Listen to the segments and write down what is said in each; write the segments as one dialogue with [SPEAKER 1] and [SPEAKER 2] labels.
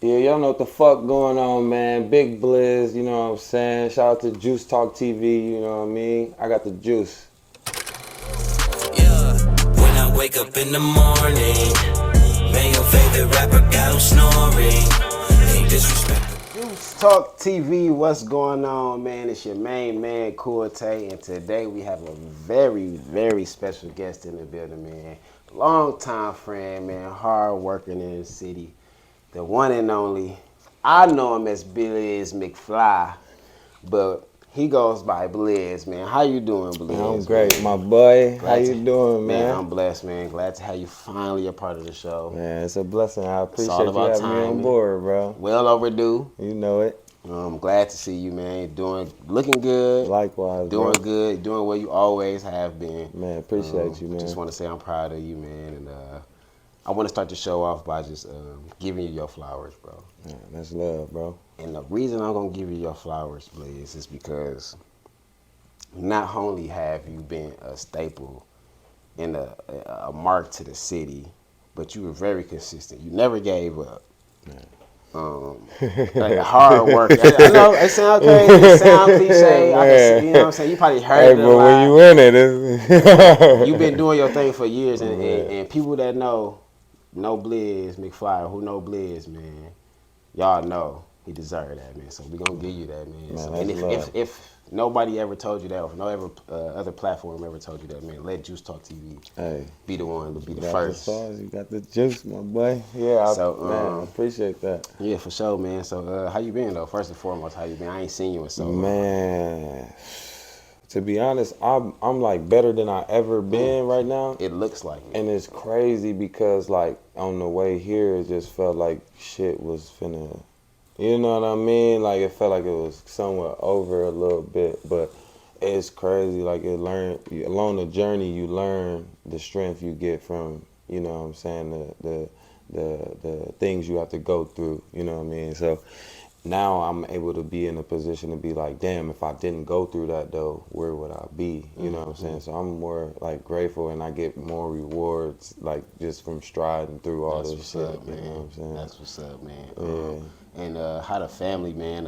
[SPEAKER 1] Yeah, y'all know what the fuck going on, man. Big Blizz, you know what I'm saying? Shout out to Juice Talk TV, you know what I mean? I got the juice.
[SPEAKER 2] Yeah, when I wake up in the morning, man, your favorite rapper got him snoring. Ain't disrespectful.
[SPEAKER 3] Juice Talk TV, what's going on, man? It's your main man, Corte, and today we have a very, very special guest in the building, man. Long time friend, man, hard working in the city. The one and only, I know him as Blizz McFly, but he goes by Blizz, man. How you doing, Blizz?
[SPEAKER 1] Man, I'm great,
[SPEAKER 3] man?
[SPEAKER 1] my boy. How
[SPEAKER 3] Glad
[SPEAKER 1] you doing, man?
[SPEAKER 3] Man, I'm blessed, man. Glad to have you finally a part of the show.
[SPEAKER 1] Man, it's a blessing. I appreciate
[SPEAKER 3] all
[SPEAKER 1] you
[SPEAKER 3] about
[SPEAKER 1] having me on
[SPEAKER 3] timing.
[SPEAKER 1] board, bro.
[SPEAKER 3] Well overdue.
[SPEAKER 1] You know it.
[SPEAKER 3] I'm glad to see you, man. Looking good.
[SPEAKER 1] Likewise,
[SPEAKER 3] Doing
[SPEAKER 1] bro.
[SPEAKER 3] good. Doing what you always have been.
[SPEAKER 1] Man, appreciate you, man.
[SPEAKER 3] Just want to say I'm proud of you, man. And I want to start the show off by just giving you your flowers, bro.
[SPEAKER 1] Man, that's love, bro.
[SPEAKER 3] And the reason I'm going to give you your flowers, Blizz, is because not only have you been a staple and a mark to the city, but you were very consistent. You never gave up. Like hard work. I know it sounds crazy, it sounds cliche. I can see, you know what I'm saying? You probably heard it a
[SPEAKER 1] but
[SPEAKER 3] lot.
[SPEAKER 1] when you in it, it's
[SPEAKER 3] You've been doing your thing for years, and people that know Blizz McFly, who know Blizz, man, y'all know he deserved that, man. So we gonna give you that, man. So, and if nobody ever told you that, or if no other platform ever told you that, man, let Juice Talk TV be the one to be the first.
[SPEAKER 1] You got the juice, my boy. Yeah, man, I appreciate that.
[SPEAKER 3] Yeah, for sure, man. So how you been though? First and foremost, how you been? I ain't seen you in so long.
[SPEAKER 1] Man, to be honest, I'm like better than I ever been right now.
[SPEAKER 3] It looks like it.
[SPEAKER 1] And it's crazy because like on the way here, it just felt like shit was finna, you know what I mean? Like it felt like it was somewhat over a little bit, but it's crazy. Like along the journey, you learn the strength you get from, you know what I'm saying, the things you have to go through, you know what I mean? So now I'm able to be in a position to be like, damn, if I didn't go through that though, where would I be? You know what I'm saying? So I'm more like grateful, and I get more rewards like just from striding through all this shit.
[SPEAKER 3] Up, man.
[SPEAKER 1] You know what I'm saying?
[SPEAKER 3] That's what's up, man.
[SPEAKER 1] Yeah.
[SPEAKER 3] And how the family, man,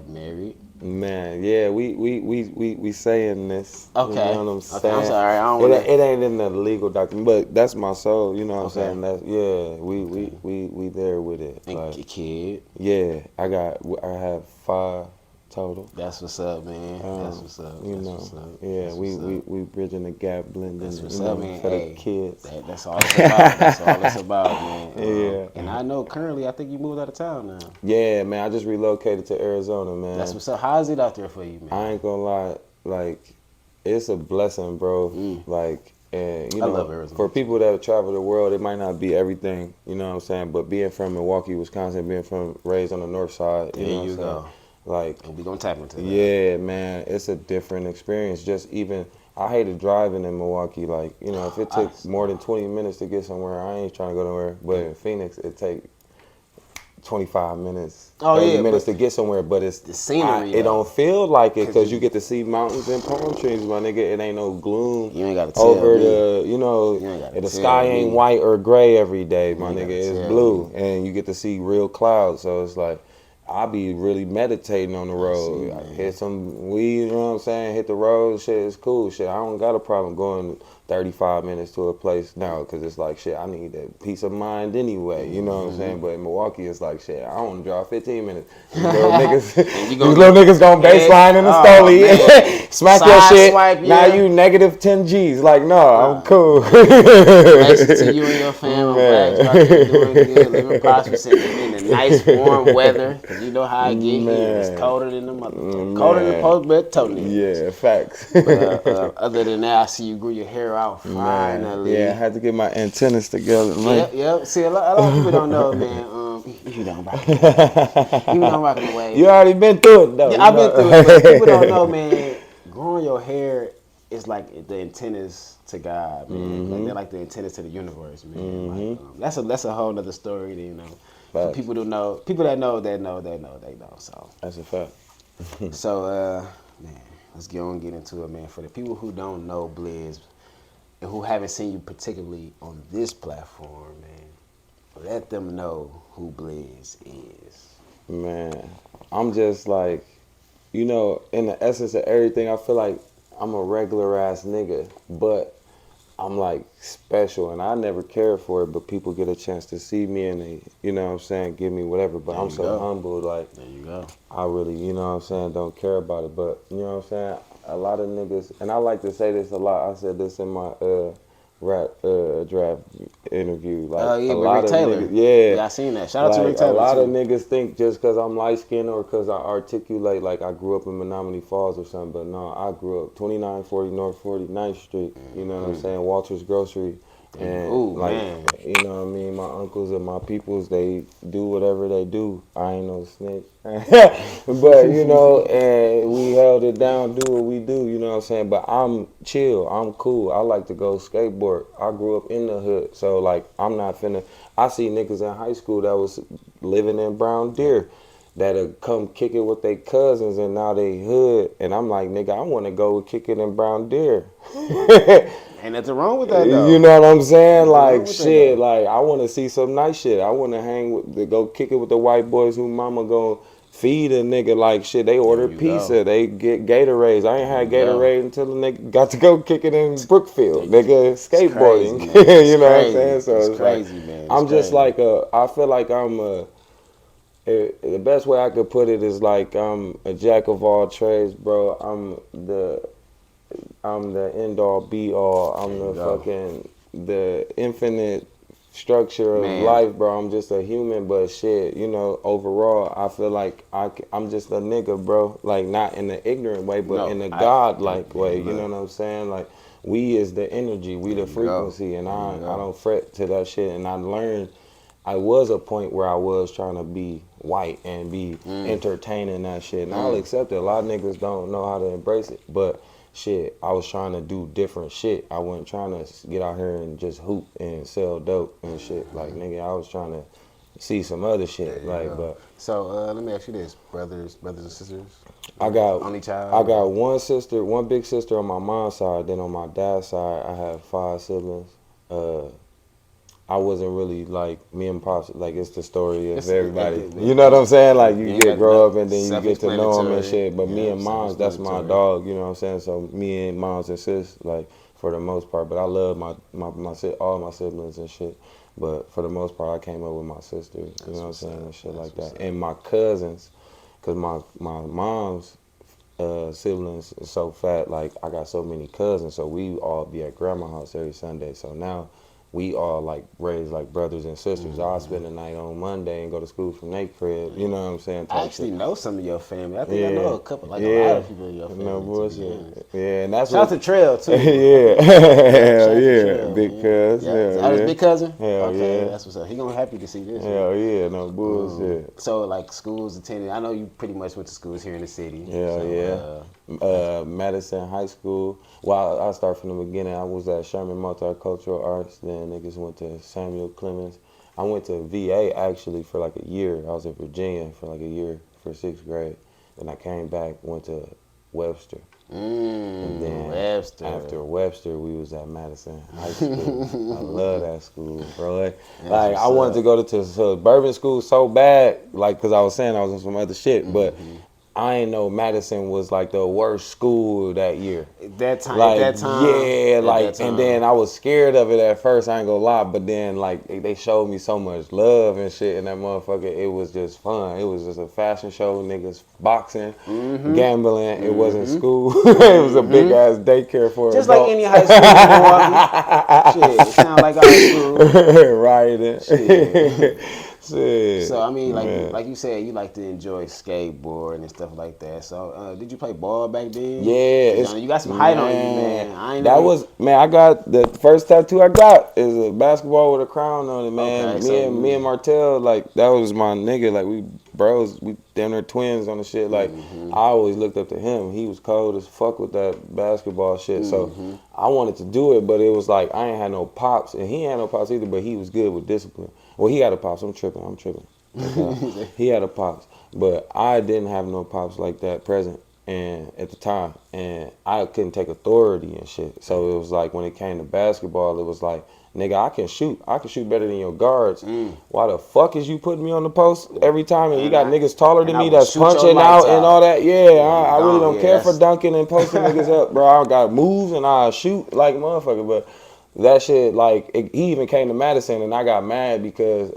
[SPEAKER 3] married?
[SPEAKER 1] Man, yeah, we saying this.
[SPEAKER 3] Okay.
[SPEAKER 1] You know what I'm saying?
[SPEAKER 3] Okay, I'm sorry. I don't
[SPEAKER 1] it ain't in the legal document, but that's my soul. You know what
[SPEAKER 3] Okay.
[SPEAKER 1] I'm saying? That's, yeah, we there with it.
[SPEAKER 3] And
[SPEAKER 1] Like,
[SPEAKER 3] kid.
[SPEAKER 1] yeah, I have 5 total.
[SPEAKER 3] That's what's up, man. That's what's up.
[SPEAKER 1] You
[SPEAKER 3] That's
[SPEAKER 1] know,
[SPEAKER 3] what's up.
[SPEAKER 1] yeah,
[SPEAKER 3] That's
[SPEAKER 1] we
[SPEAKER 3] what's up.
[SPEAKER 1] we bridging the gap, blending.
[SPEAKER 3] That's what's
[SPEAKER 1] you know,
[SPEAKER 3] up, man.
[SPEAKER 1] for
[SPEAKER 3] Hey,
[SPEAKER 1] the kids.
[SPEAKER 3] That's all it's about. That's all it's about, man.
[SPEAKER 1] Yeah.
[SPEAKER 3] And I know currently, I think you moved out of town now.
[SPEAKER 1] Yeah, man, I just relocated to Arizona, man.
[SPEAKER 3] That's what's up. How is it out there for you, man?
[SPEAKER 1] I ain't gonna lie, like, it's a blessing, bro. Like, and you
[SPEAKER 3] I
[SPEAKER 1] know,
[SPEAKER 3] love Arizona.
[SPEAKER 1] for people that travel the world, it might not be everything, you know what I'm saying? But being from Milwaukee, Wisconsin, raised on the north side, you know what I'm saying? Like,
[SPEAKER 3] And we gonna tap into that.
[SPEAKER 1] yeah, man, it's a different experience. Just even, I hated driving in Milwaukee. Like, you know, if it took more than 20 minutes to get somewhere, I ain't trying to go nowhere. But in Phoenix, it take 25 minutes, 30 minutes to get somewhere. But it's
[SPEAKER 3] the scenery.
[SPEAKER 1] It don't feel like it because you get to see mountains and palm trees, my nigga. It ain't no gloom.
[SPEAKER 3] You ain't gotta tell
[SPEAKER 1] over
[SPEAKER 3] me.
[SPEAKER 1] the, you know, the sky ain't white or gray every day, my nigga. It's blue, and you get to see real clouds. So it's like, I be really meditating on the road. I hit some weed, you know what I'm saying? Hit the road, shit, it's cool. Shit, I don't got a problem going 35 minutes to a place now because it's like, shit, I need that peace of mind anyway, you know what I'm saying? But in Milwaukee, it's like, shit, I don't drive 15 minutes. These little niggas gonna baseline in the stoley, smack your shit, now you negative 10 G's. Like, no, I'm cool.
[SPEAKER 3] Blessings to you and your family. I'm glad you're out there doing good, living prosperous in the nice warm weather. Cause you know how I get here. It's colder than the motherfucker. Colder than the post-bed toenails.
[SPEAKER 1] Yeah, facts.
[SPEAKER 3] But, other than that, I see you grew your hair out finally.
[SPEAKER 1] Yeah, I had to get my antennas together.
[SPEAKER 3] Yep. See, a lot of people don't know, man. You don't rock it. You don't rock it away.
[SPEAKER 1] You already been through it, though.
[SPEAKER 3] Yeah, I've been through it, but people don't know, man. Growing your hair is like the antennas to God, man. Like, they're like the antennas to the universe, man. Like, that's a whole other story, you know. For people that know, they know. So
[SPEAKER 1] that's a fact.
[SPEAKER 3] So, man, let's get into it, man. For the people who don't know Blizz and who haven't seen you particularly on this platform, man, Let them know who Blizz is.
[SPEAKER 1] Man, I'm just like, in the essence of everything, I feel like I'm a regular ass nigga, but I'm like special and I never cared for it, but people get a chance to see me and they, what I'm saying, give me whatever. But
[SPEAKER 3] There
[SPEAKER 1] I'm
[SPEAKER 3] you
[SPEAKER 1] so
[SPEAKER 3] go.
[SPEAKER 1] humble, like,
[SPEAKER 3] There you go.
[SPEAKER 1] I really, what I'm saying, don't care about it. But, what I'm saying, a lot of niggas, and I like to say this a lot, I said this in my rap draft interview. Like,
[SPEAKER 3] Oh, yeah,
[SPEAKER 1] a
[SPEAKER 3] but
[SPEAKER 1] lot
[SPEAKER 3] Rick
[SPEAKER 1] of
[SPEAKER 3] Taylor.
[SPEAKER 1] niggas, yeah.
[SPEAKER 3] Yeah, I seen that. Shout out to
[SPEAKER 1] Like,
[SPEAKER 3] Rick
[SPEAKER 1] a
[SPEAKER 3] Taylor,
[SPEAKER 1] lot
[SPEAKER 3] too.
[SPEAKER 1] of niggas think just because I'm light skinned or because I articulate, like I grew up in Menominee Falls or something, but no, I grew up 2940 North 49th Street, you know what I'm saying, Walter's Grocery. And
[SPEAKER 3] Ooh,
[SPEAKER 1] like,
[SPEAKER 3] man.
[SPEAKER 1] you know what I mean, my uncles and my peoples, they do whatever they do. I ain't no snitch. But, and we held it down, do what we do, you know what I'm saying? But I'm chill, I'm cool. I like to go skateboard. I grew up in the hood, so like I'm not finna. I see niggas in high school that was living in Brown Deer that'll come kick it with their cousins and now they hood. And I'm like, nigga, I want to go kick it in Brown Deer.
[SPEAKER 3] Ain't nothing wrong with that, though.
[SPEAKER 1] You know what I'm saying?
[SPEAKER 3] Nothing wrong
[SPEAKER 1] Like,
[SPEAKER 3] with that,
[SPEAKER 1] shit,
[SPEAKER 3] though.
[SPEAKER 1] like, I want to see some nice shit. I want to go kick it with the white boys who mama gonna feed a nigga like shit. They order
[SPEAKER 3] you
[SPEAKER 1] pizza,
[SPEAKER 3] go.
[SPEAKER 1] they get Gatorades. I ain't had
[SPEAKER 3] you go.
[SPEAKER 1] Gatorade until the nigga got to go kick it in Brookfield, nigga,
[SPEAKER 3] It's crazy,
[SPEAKER 1] skateboarding.
[SPEAKER 3] man. It's
[SPEAKER 1] You know what I'm
[SPEAKER 3] crazy.
[SPEAKER 1] saying? So
[SPEAKER 3] It's
[SPEAKER 1] it's like,
[SPEAKER 3] crazy, man. It's
[SPEAKER 1] I'm just
[SPEAKER 3] crazy.
[SPEAKER 1] like I feel like the best way I could put it is like I'm a jack of all trades, bro. I'm the end all be all. I'm the
[SPEAKER 3] go.
[SPEAKER 1] fucking the infinite structure of
[SPEAKER 3] Man.
[SPEAKER 1] life, bro. I'm just a human, but shit, overall, I feel like I'm just a nigga, bro. Like not in an ignorant way, but in a god-like way. You know what I'm saying? Like we is the energy, we the frequency, and I don't fret to that shit. And I learned. I was a point where I was trying to be white and be entertaining that shit. And I'll accept it. A lot of niggas don't know how to embrace it. But shit, I was trying to do different shit. I wasn't trying to get out here and just hoop and sell dope and shit. Like, nigga, I was trying to see some other shit. Like, but
[SPEAKER 3] So let me ask you this, brothers and sisters.
[SPEAKER 1] I got
[SPEAKER 3] Only child.
[SPEAKER 1] I got one sister, one big sister on my mom's side. Then on my dad's side, I have 5 siblings. I wasn't really like me and pops. Like it's the story of everybody. You know what I'm saying? Like you grow up and then you get to know them and shit. But me and moms, that's my dog. You know what I'm saying? So me and moms and sis, like for the most part. But I love all my siblings and shit. But for the most part, I came up with my sister. You know what I'm saying? And shit like that. And my cousins, cause my mom's siblings is so fat. Like I got so many cousins. So we all be at grandma's house every Sunday. So now we all like raised like brothers and sisters. I'll spend the night on Monday and go to school from their crib. You know what I'm saying?
[SPEAKER 3] I actually know some of your family. I think I know a couple, like a lot of people in your family.
[SPEAKER 1] No bullshit. Yeah, and that's
[SPEAKER 3] Shout out to Trail too.
[SPEAKER 1] yeah. Hell yeah. Big cuz.
[SPEAKER 3] Yeah.
[SPEAKER 1] Hell
[SPEAKER 3] That was
[SPEAKER 1] yeah.
[SPEAKER 3] big cousin?
[SPEAKER 1] Hell
[SPEAKER 3] okay,
[SPEAKER 1] yeah.
[SPEAKER 3] that's what's up. He gonna be happy to see this.
[SPEAKER 1] Hell yeah, no bullshit.
[SPEAKER 3] So like schools attended. I know you pretty much went to schools here in the city.
[SPEAKER 1] Hell
[SPEAKER 3] so,
[SPEAKER 1] yeah. Madison High School. Well, I start from the beginning. I was at Sherman Multicultural Arts. Then niggas went to Samuel Clemens. I went to VA actually for like a year. I was in Virginia for like a year for 6th grade. Then I came back, went to Webster. And then
[SPEAKER 3] Webster.
[SPEAKER 1] after Webster, we was at Madison High School. I love that school, bro. Like I wanted to go to suburban school so bad, like because I was saying I was on some other shit, but I ain't know Madison was like the worst school that year.
[SPEAKER 3] That time,
[SPEAKER 1] Like,
[SPEAKER 3] at that time.
[SPEAKER 1] yeah,
[SPEAKER 3] at
[SPEAKER 1] like,
[SPEAKER 3] that time.
[SPEAKER 1] and then I was scared of it at first, I ain't gonna lie, but then, like, they showed me so much love and shit, and that motherfucker, it was just fun. It was just a fashion show, niggas boxing, gambling. It wasn't school. It was a big-ass daycare for
[SPEAKER 3] Just
[SPEAKER 1] adults.
[SPEAKER 3] like any high school in Milwaukee. Shit, it sound like a high school.
[SPEAKER 1] Right. Shit.
[SPEAKER 3] So I mean,
[SPEAKER 1] Man.
[SPEAKER 3] like you said, you like to enjoy skateboarding and stuff like that. So did you play ball back then?
[SPEAKER 1] Yeah,
[SPEAKER 3] you got some height on you, man.
[SPEAKER 1] I got the first tattoo I got is a basketball with a crown on it, man.
[SPEAKER 3] Okay,
[SPEAKER 1] me and Martell, like that was my nigga. Like we bros, we damn near twins on the shit. Like I always looked up to him. He was cold as fuck with that basketball shit. So I wanted to do it, but it was like I ain't had no pops, and he ain't had no pops either. But he was good with discipline. Well, he had a pops. I'm tripping. He had a pops, but I didn't have no pops like that present. and at the time, and I couldn't take authority and shit. So it was like when it came to basketball, it was like, nigga, I can shoot better than your guards. Why the fuck is you putting me on the post every time? And you got niggas taller than me that's punching out and all that. Yeah, I really don't care for dunking and posting niggas up, bro. I got moves and I shoot like a motherfucker, but that shit, like, he even came to Madison and I got mad because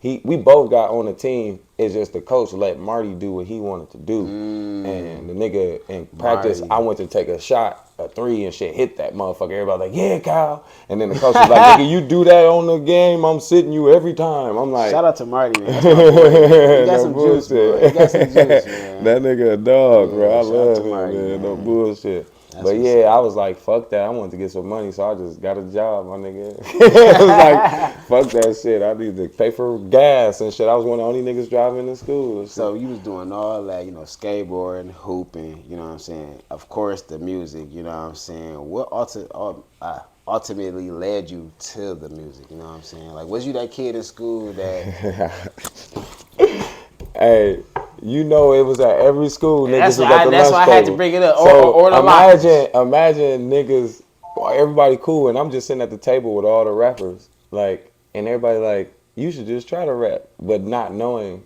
[SPEAKER 1] we both got on the team. It's just the coach let Marty do what he wanted to do. And the nigga in practice, I went to take a shot, a 3 and shit, hit that motherfucker. Everybody like, yeah, Kyle. And then the coach was like, nigga, you do that on the game, I'm sitting you every time. I'm like,
[SPEAKER 3] shout out to Marty, man. That's my boy, man. You got some juice, bro. You got some juice, man.
[SPEAKER 1] That nigga a dog, bro. I love him,
[SPEAKER 3] Marty,
[SPEAKER 1] man. No bullshit.
[SPEAKER 3] That's
[SPEAKER 1] but yeah, I was like, fuck that. I wanted to get some money, so I just got a job, my nigga. I was like, fuck that shit. I need to pay for gas and shit. I was one of the only niggas driving to school.
[SPEAKER 3] So you was doing all that, you know, skateboarding, hooping, you know what I'm saying? Of course, the music, you know what I'm saying? What ultimately led you to the music, you know what I'm saying? Like, was you that kid in school that...
[SPEAKER 1] Hey, you know it was at every school. Niggas
[SPEAKER 3] That's why I had to bring it up.
[SPEAKER 1] So
[SPEAKER 3] or the
[SPEAKER 1] imagine niggas, everybody cool, and I'm just sitting at the table with all the rappers, like, and everybody like, you should just try to rap, but not knowing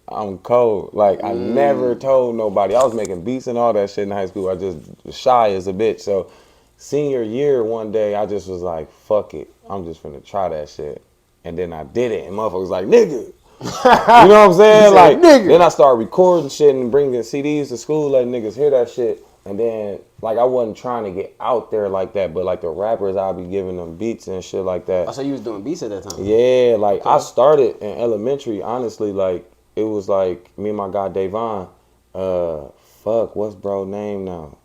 [SPEAKER 1] I'm cold. Like, I never told nobody. I was making beats and all that shit in high school. I just was shy as a bitch. So senior year, one day, I just was like, fuck it. I'm just finna try that shit. And then I did it, and motherfuckers was like, nigga. You know what I'm saying? Like, then I started recording shit and bringing CDs to school, letting niggas hear that shit. And then, like, I wasn't trying to get out there like that, but like the rappers, I'd be giving them beats and shit like that.
[SPEAKER 3] Oh, so you was doing beats at that time?
[SPEAKER 1] Yeah, like, okay. I started in elementary, honestly, like, it was like me and my guy Davon. What's bro name now?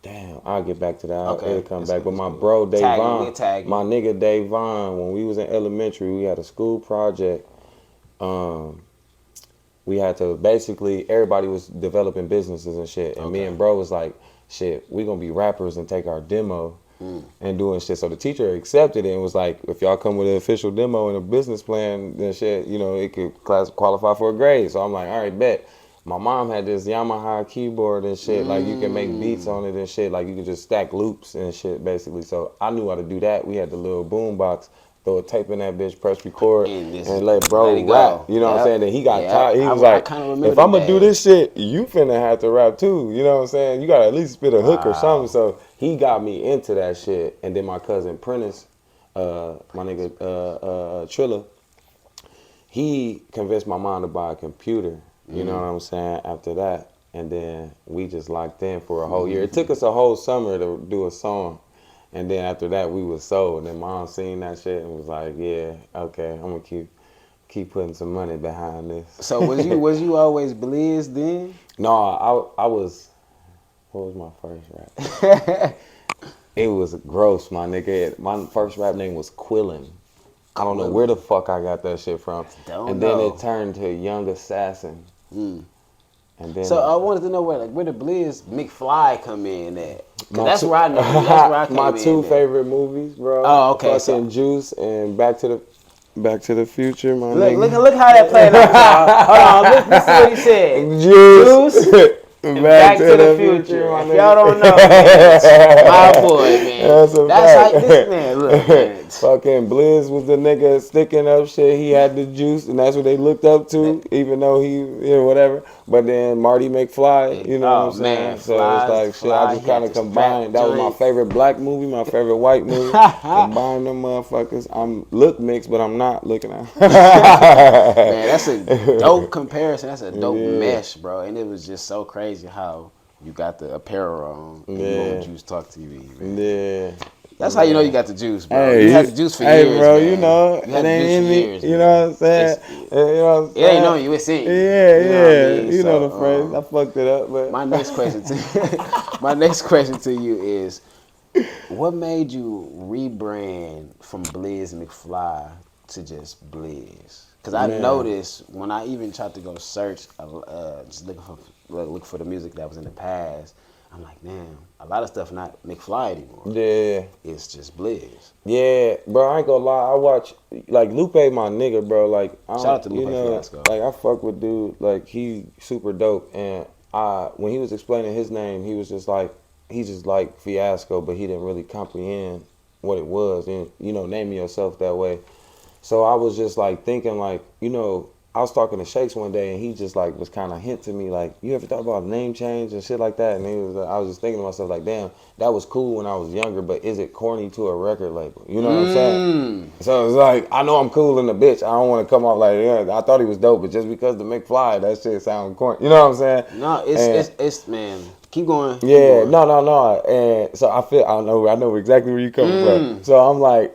[SPEAKER 1] Damn, I'll get back to that. It'll come back. But my bro Davon, my nigga Davon, when we was in elementary, we had a school project. We had to basically, everybody was developing businesses and shit. And me and bro was like, shit, we gonna be rappers and take our demo and doing shit. So the teacher accepted it and was like, if y'all come with an official demo and a business plan, then shit, you know, it could qualify for a grade. So I'm like, all right, bet. My mom had this Yamaha keyboard and shit, like you can make beats on it and shit, like you can just stack loops and shit basically. So I knew how to do that. We had the little boom box, throw a tape in that bitch, press record, and let bro rap. You know what I'm saying? Then he got tired. He was like, if I'm gonna do this shit, you finna have to rap too. You know what I'm saying? You gotta at least spit a hook or something. So he got me into that shit. And then my cousin Prentice, my nigga Trilla, he convinced my mom to buy a computer. You know what I'm saying? After that, and then we just locked in for a whole year. It took us a whole summer to do a song, and then after that we was sold. And then mom seen that shit and was like, "Yeah, okay, I'm gonna keep putting some money behind this." So
[SPEAKER 3] was you always Blizz then?
[SPEAKER 1] No, I was. What was my first rap? It was gross, my nigga. My first rap name was Quillin. I don't know where the fuck I got that shit from. And then it turned to Young Assassin. And then
[SPEAKER 3] so I wanted to know where the Blizz McFly come in at. That's where I know. That's where I came in.
[SPEAKER 1] My two favorite movies, bro.
[SPEAKER 3] Oh, okay.
[SPEAKER 1] Fucking Juice and Back to the Future, my
[SPEAKER 3] nigga.
[SPEAKER 1] Look
[SPEAKER 3] how that played out. Hold on, listen to what he said.
[SPEAKER 1] Juice.
[SPEAKER 3] Back to the Future. If y'all don't know, man, my boy, man. That's how this man look, man.
[SPEAKER 1] Fucking Blizz was the nigga sticking up shit. He had the juice, and that's what they looked up to, even though he, whatever. But then Marty McFly, you know what I'm saying?
[SPEAKER 3] Man,
[SPEAKER 1] so it's like shit. I just kind of combined. That was my favorite black movie, my favorite white movie. Combine them motherfuckers. I'm look mixed, but I'm not looking at.
[SPEAKER 3] Man, that's a dope comparison. That's a dope mesh, bro. And it was just so crazy how you got the apparel on and you on Juice Talk TV, man.
[SPEAKER 1] Yeah.
[SPEAKER 3] That's how you know you got the juice, bro.
[SPEAKER 1] Hey,
[SPEAKER 3] you had the juice for years,
[SPEAKER 1] Hey, bro,
[SPEAKER 3] man.
[SPEAKER 1] you know,
[SPEAKER 3] you had
[SPEAKER 1] it ain't in me.
[SPEAKER 3] Years,
[SPEAKER 1] you know what I'm saying? You know what I'm saying?
[SPEAKER 3] It ain't on you, it's in you.
[SPEAKER 1] Yeah,
[SPEAKER 3] you know what I mean?
[SPEAKER 1] You know the phrase. I fucked it up, but
[SPEAKER 3] my next question to you is, what made you rebrand from Blizz McFly to just Blizz? Because I noticed when I even tried to go search, just look for the music that was in the past, I'm like, damn, a lot of stuff not McFly anymore.
[SPEAKER 1] Yeah.
[SPEAKER 3] It's just Blizz.
[SPEAKER 1] Yeah, bro, I ain't gonna lie. I watch, like, Lupe, my nigga, bro. Like,
[SPEAKER 3] Shout out to Lupe
[SPEAKER 1] you know,
[SPEAKER 3] Fiasco.
[SPEAKER 1] like, I fuck with dude. Like, he super dope. And when he was explaining his name, he was just like, he's just like Fiasco, but he didn't really comprehend what it was. And, you know, naming yourself that way. So I was just like thinking, like, you know, I was talking to Shakes one day, and he just like was kind of hinting me, like, you ever thought about name change and shit like that? And I was just thinking to myself, like, damn, that was cool when I was younger, but is it corny to a record label? You know what I'm saying? So it's like, I know I'm cool in the bitch. I don't want to come off like, yeah, I thought he was dope, but just because the McFly, that shit sound corny. You know what I'm saying?
[SPEAKER 3] No, it's man. Keep going.
[SPEAKER 1] Yeah, no. And so I know exactly where you coming from. So I'm like,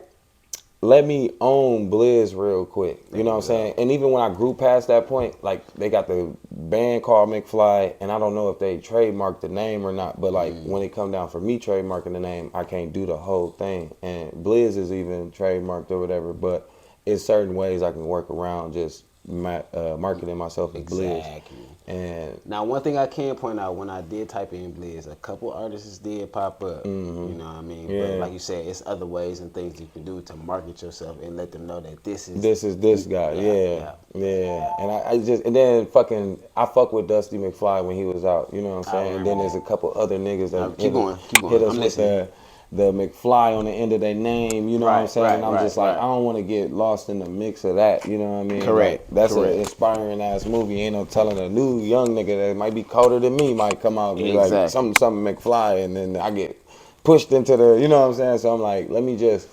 [SPEAKER 1] let me own Blizz real quick. You know what I'm saying? And even when I grew past that point, like, they got the band called McFly, and I don't know if they trademarked the name or not, but like when it come down for me trademarking the name, I can't do the whole thing. And Blizz is even trademarked or whatever, but it's certain ways I can work around just marketing myself as Blizz.
[SPEAKER 3] Exactly.
[SPEAKER 1] And
[SPEAKER 3] now, one thing I can point out, when I did type in Blizz, a couple artists did pop up. You know what I mean?
[SPEAKER 1] Yeah.
[SPEAKER 3] But like you said, it's other ways and things you can do to market yourself and let them know that this is
[SPEAKER 1] this guy. Yeah. And I fuck with Dusty McFly when he was out. You know what I'm saying? And then there's a couple other niggas that
[SPEAKER 3] keep going.
[SPEAKER 1] hit us
[SPEAKER 3] I'm
[SPEAKER 1] with
[SPEAKER 3] listening.
[SPEAKER 1] the McFly on the end of their name, you know what I'm saying?
[SPEAKER 3] Right,
[SPEAKER 1] And I'm just like, I don't want to get lost in the mix of that, you know what I mean?
[SPEAKER 3] Correct.
[SPEAKER 1] Like, that's
[SPEAKER 3] Correct.
[SPEAKER 1] an inspiring ass movie. Ain't no telling a new young nigga that might be colder than me might come out and be like, something McFly, and then I get pushed into the, you know what I'm saying? So I'm like, let me just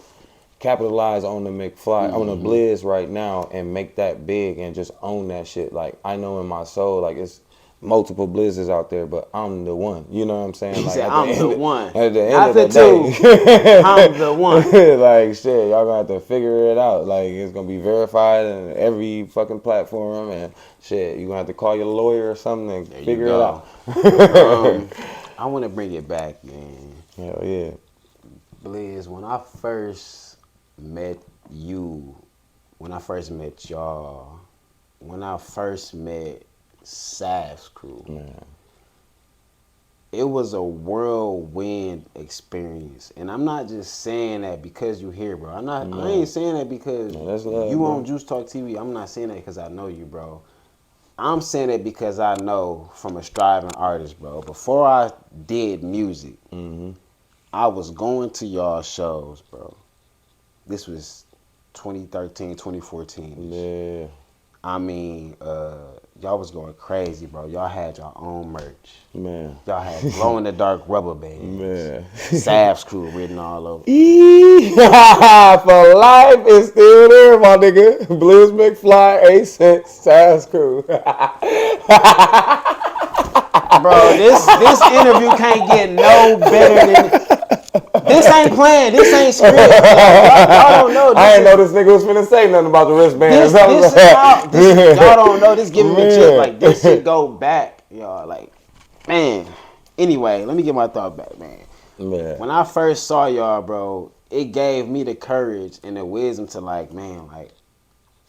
[SPEAKER 1] capitalize on the McFly, on the Blizz right now, and make that big and just own that shit. Like, I know in my soul, like, it's multiple Blizzes out there, but I'm the one. You know what I'm saying? Like,
[SPEAKER 3] I'm the one.
[SPEAKER 1] At the end
[SPEAKER 3] Not
[SPEAKER 1] of the
[SPEAKER 3] the
[SPEAKER 1] day,
[SPEAKER 3] I'm the one.
[SPEAKER 1] like, shit, y'all gonna have to figure it out. Like, it's gonna be verified in every fucking platform, and shit, you gonna have to call your lawyer or something and figure it out.
[SPEAKER 3] I want to bring it back, man.
[SPEAKER 1] Hell yeah.
[SPEAKER 3] Blizz, when I first met you, when I first met y'all, when I first met SAFS crew,
[SPEAKER 1] Man.
[SPEAKER 3] it was a whirlwind experience. And I'm not just saying that because you're here, bro. I ain't saying that because
[SPEAKER 1] that's love,
[SPEAKER 3] you
[SPEAKER 1] bro.
[SPEAKER 3] on Juice Talk TV. I'm not saying that because I know you, bro. I'm saying it because I know from a striving artist, bro. Before I did music, I was going to y'all shows, bro. This was 2013, 2014.
[SPEAKER 1] Yeah.
[SPEAKER 3] I mean, y'all was going crazy, bro. Y'all had your own merch.
[SPEAKER 1] Man.
[SPEAKER 3] Y'all had glow-in-the-dark rubber bands.
[SPEAKER 1] Man.
[SPEAKER 3] SAFS crew written all over.
[SPEAKER 1] For life is still there, my nigga. Blizz McFly, 8 cents, SAFS crew.
[SPEAKER 3] Bro, this interview can't get no better than this. Ain't playing. This ain't script. Y'all don't know.
[SPEAKER 1] I didn't know this nigga was finna say nothing about the wristbands.
[SPEAKER 3] Y'all don't know. This giving me chills. Like, this shit go back, y'all. Like, man. Anyway, let me get my thought back, man. When I first saw y'all, bro, it gave me the courage and the wisdom to, like, man, like,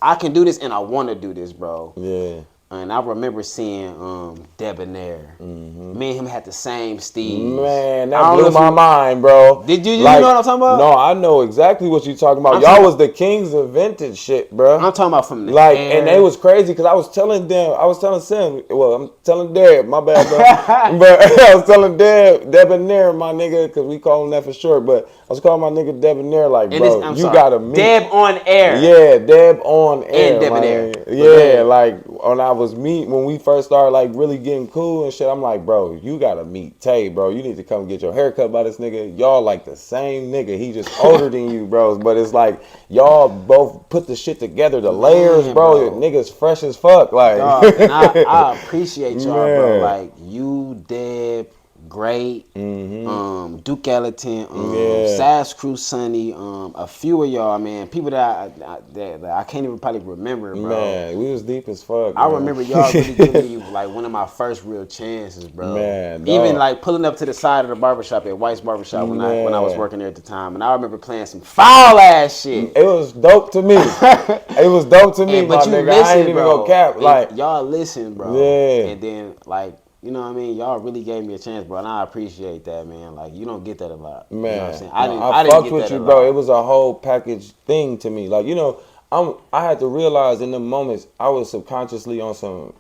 [SPEAKER 3] I can do this and I want to do this, bro.
[SPEAKER 1] Yeah.
[SPEAKER 3] And I remember seeing Debonair. Me and him had the same steeds.
[SPEAKER 1] Man, that blew my mind, bro.
[SPEAKER 3] Did you know what I'm talking about?
[SPEAKER 1] No, I know exactly what you're talking about. Y'all was the kings of vintage shit, bro.
[SPEAKER 3] I'm talking about from the
[SPEAKER 1] hair. And they was crazy because I was telling Sam, well, I'm telling Deb, my bad, bro. But I was telling Debonair, my nigga, because we call him that for short, but I was calling my nigga Debonair, like, bro, you gotta meet.
[SPEAKER 3] Deb on air.
[SPEAKER 1] Yeah, Deb on air.
[SPEAKER 3] And Debonair.
[SPEAKER 1] Yeah, like, when we first started, like, really getting cool and shit, I'm like, bro, you gotta meet Tay, bro. You need to come get your hair cut by this nigga. Y'all like the same nigga. He just older than you, bros. But it's like, y'all both put the shit together, the layers, bro. Niggas fresh as fuck. Like,
[SPEAKER 3] dog, and I appreciate y'all, bro. Like, you, Deb, Great, Duke Ellington, SAFS Crew, Sonny, a few of y'all, man, people that I can't even probably remember, bro.
[SPEAKER 1] Man, we was deep as fuck.
[SPEAKER 3] I remember y'all really giving me like one of my first real chances, bro.
[SPEAKER 1] Man,
[SPEAKER 3] even like pulling up to the side of the barbershop at White's Barbershop when I was working there at the time, and I remember playing some foul ass shit.
[SPEAKER 1] It was dope to me. It was dope to me, my nigga. I ain't even gonna cap. Like,
[SPEAKER 3] y'all listen, bro.
[SPEAKER 1] Yeah.
[SPEAKER 3] And then like, you know what I mean? Y'all really gave me a chance, bro, and I appreciate that, man. Like, you don't get that a lot. You know what I'm
[SPEAKER 1] Man,
[SPEAKER 3] saying?
[SPEAKER 1] no,
[SPEAKER 3] I
[SPEAKER 1] I
[SPEAKER 3] didn't
[SPEAKER 1] fucked
[SPEAKER 3] get
[SPEAKER 1] with
[SPEAKER 3] that
[SPEAKER 1] you,
[SPEAKER 3] a
[SPEAKER 1] bro.
[SPEAKER 3] lot.
[SPEAKER 1] It was a whole package thing to me. Like, you know, I had to realize in them moments I was subconsciously on some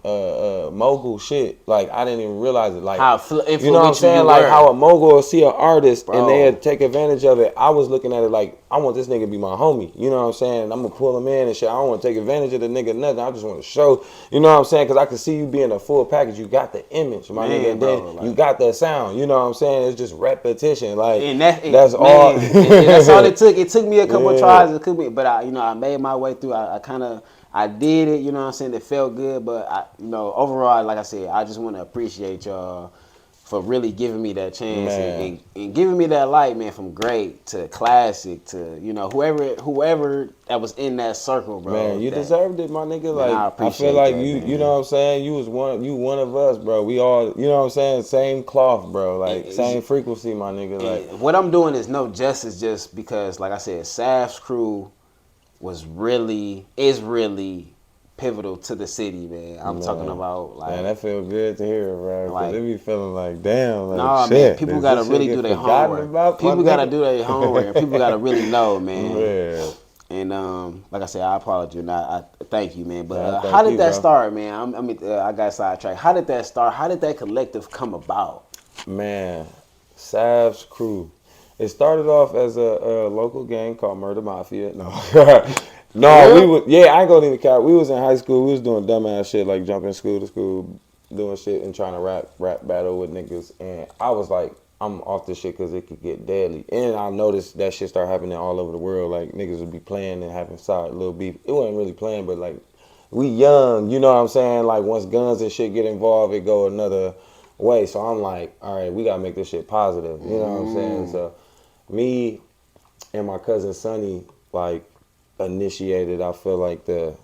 [SPEAKER 1] mogul shit. Like, I didn't even realize it. Like,
[SPEAKER 3] How
[SPEAKER 1] you know what I'm
[SPEAKER 3] influential
[SPEAKER 1] saying?
[SPEAKER 3] you
[SPEAKER 1] Like
[SPEAKER 3] were.
[SPEAKER 1] how a mogul will see an artist and
[SPEAKER 3] Bro.
[SPEAKER 1] they'll take advantage of it. I was looking at it like, I want this nigga to be my homie. You know what I'm saying? I'm gonna pull him in and shit. I don't want to take advantage of the nigga, nothing. I just want to show, you know what I'm saying? Because I can see you being a full package. You got the image, my
[SPEAKER 3] Man,
[SPEAKER 1] nigga. And
[SPEAKER 3] bro,
[SPEAKER 1] then
[SPEAKER 3] like,
[SPEAKER 1] you got the sound. You know what I'm saying? It's just repetition. Like,
[SPEAKER 3] and
[SPEAKER 1] that's all.
[SPEAKER 3] man, that's all it took. It took me a couple of
[SPEAKER 1] Yeah.
[SPEAKER 3] tries. It took me, but I made my way through. I did it. You know what I'm saying? It felt good, but overall, like I said, I just want to appreciate y'all for really giving me that chance
[SPEAKER 1] Man.
[SPEAKER 3] and giving me that light, man, from great to classic to whoever that was in that circle, bro.
[SPEAKER 1] Man, you deserved it, my nigga.
[SPEAKER 3] Man, I
[SPEAKER 1] Like, I feel
[SPEAKER 3] appreciate
[SPEAKER 1] like
[SPEAKER 3] that,
[SPEAKER 1] you
[SPEAKER 3] man.
[SPEAKER 1] know what I'm saying? You one of us, bro. We all, you know what I'm saying? Same cloth, bro. Like, same frequency, my nigga. Like,
[SPEAKER 3] And what I'm doing is no justice just because, like I said, SAFS crew is really pivotal to the city, man. I'm talking about like,
[SPEAKER 1] man, that feel good to hear, bro. Cause
[SPEAKER 3] like,
[SPEAKER 1] it be feeling like, damn, like,
[SPEAKER 3] nah, man.
[SPEAKER 1] shit.
[SPEAKER 3] People
[SPEAKER 1] Does
[SPEAKER 3] gotta
[SPEAKER 1] this shit
[SPEAKER 3] really
[SPEAKER 1] get
[SPEAKER 3] do their
[SPEAKER 1] forgotten
[SPEAKER 3] homework.
[SPEAKER 1] about, my
[SPEAKER 3] People gotta
[SPEAKER 1] nigga?
[SPEAKER 3] do their homework, and people gotta really know, man.
[SPEAKER 1] Yeah.
[SPEAKER 3] And like I said, I apologize. I thank you, man. But
[SPEAKER 1] Man, thank
[SPEAKER 3] how did
[SPEAKER 1] you,
[SPEAKER 3] that
[SPEAKER 1] bro.
[SPEAKER 3] start, man? I got sidetracked. How did that start? How did that collective come about?
[SPEAKER 1] Man, SAFS crew. It started off as a local gang called Murder Mafia. No, no, we
[SPEAKER 3] Real?
[SPEAKER 1] was I ain't gonna even count. We was in high school. We was doing dumbass shit like jumping school to school, doing shit and trying to rap battle with niggas. And I was like, I'm off this shit because it could get deadly. And I noticed that shit start happening all over the world. Like niggas would be playing and having side little beef. It wasn't really playing, but like we young, you know what I'm saying? Like once guns and shit get involved, it go another way. So I'm like, all right, we gotta make this shit positive. You know what I'm saying? So me and my cousin Sonny like initiated, I feel like the,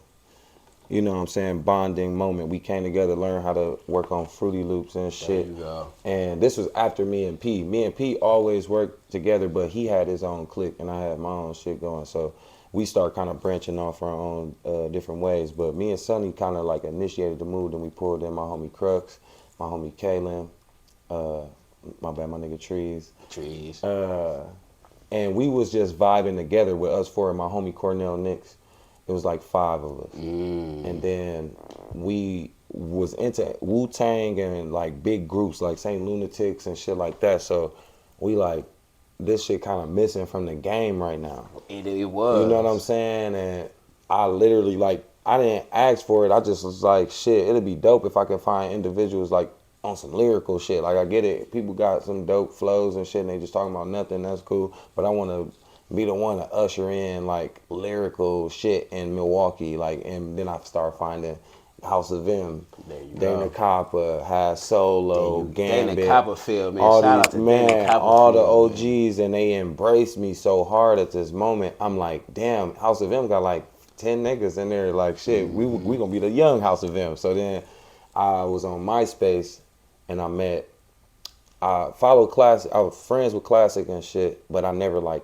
[SPEAKER 1] you know what I'm saying, bonding moment. We came together, learned how to work on Fruity Loops and shit.
[SPEAKER 3] There you go.
[SPEAKER 1] And this was after me and P. Me and P always worked together, but he had his own clique and I had my own shit going. So we start kind of branching off our own different ways. But me and Sonny kind of like initiated the move. Then we pulled in my homie Crux, my homie Kalen, my nigga Trees.
[SPEAKER 3] Trees.
[SPEAKER 1] And we was just vibing together with us four and my homie Cornell Nix. It was like 5 of us. And then we was into Wu-Tang and like big groups like Saint Lunatics and shit like that. So we like, this shit kind of missing from the game right now.
[SPEAKER 3] It was.
[SPEAKER 1] You know what I'm saying? And I literally like, I didn't ask for it. I just was like, shit, it'd be dope if I could find individuals like on some lyrical shit. Like I get it. People got some dope flows and shit and they just talking about nothing. That's cool. But I want to be the one to usher in like lyrical shit in Milwaukee. Like, and then I start finding House of M, Dana Copper, Has Solo, Gambit,
[SPEAKER 3] Dana Copperfield, man.
[SPEAKER 1] all
[SPEAKER 3] Shout
[SPEAKER 1] these,
[SPEAKER 3] out to
[SPEAKER 1] man,
[SPEAKER 3] Dana Copperfield,
[SPEAKER 1] all the
[SPEAKER 3] man.
[SPEAKER 1] OGs, and they embraced me so hard at this moment. I'm like, damn, House of M got like 10 niggas in there. Like, shit, we gonna be the young House of M. So then I was on MySpace and I followed Classic. I was friends with Classic and shit, but I never like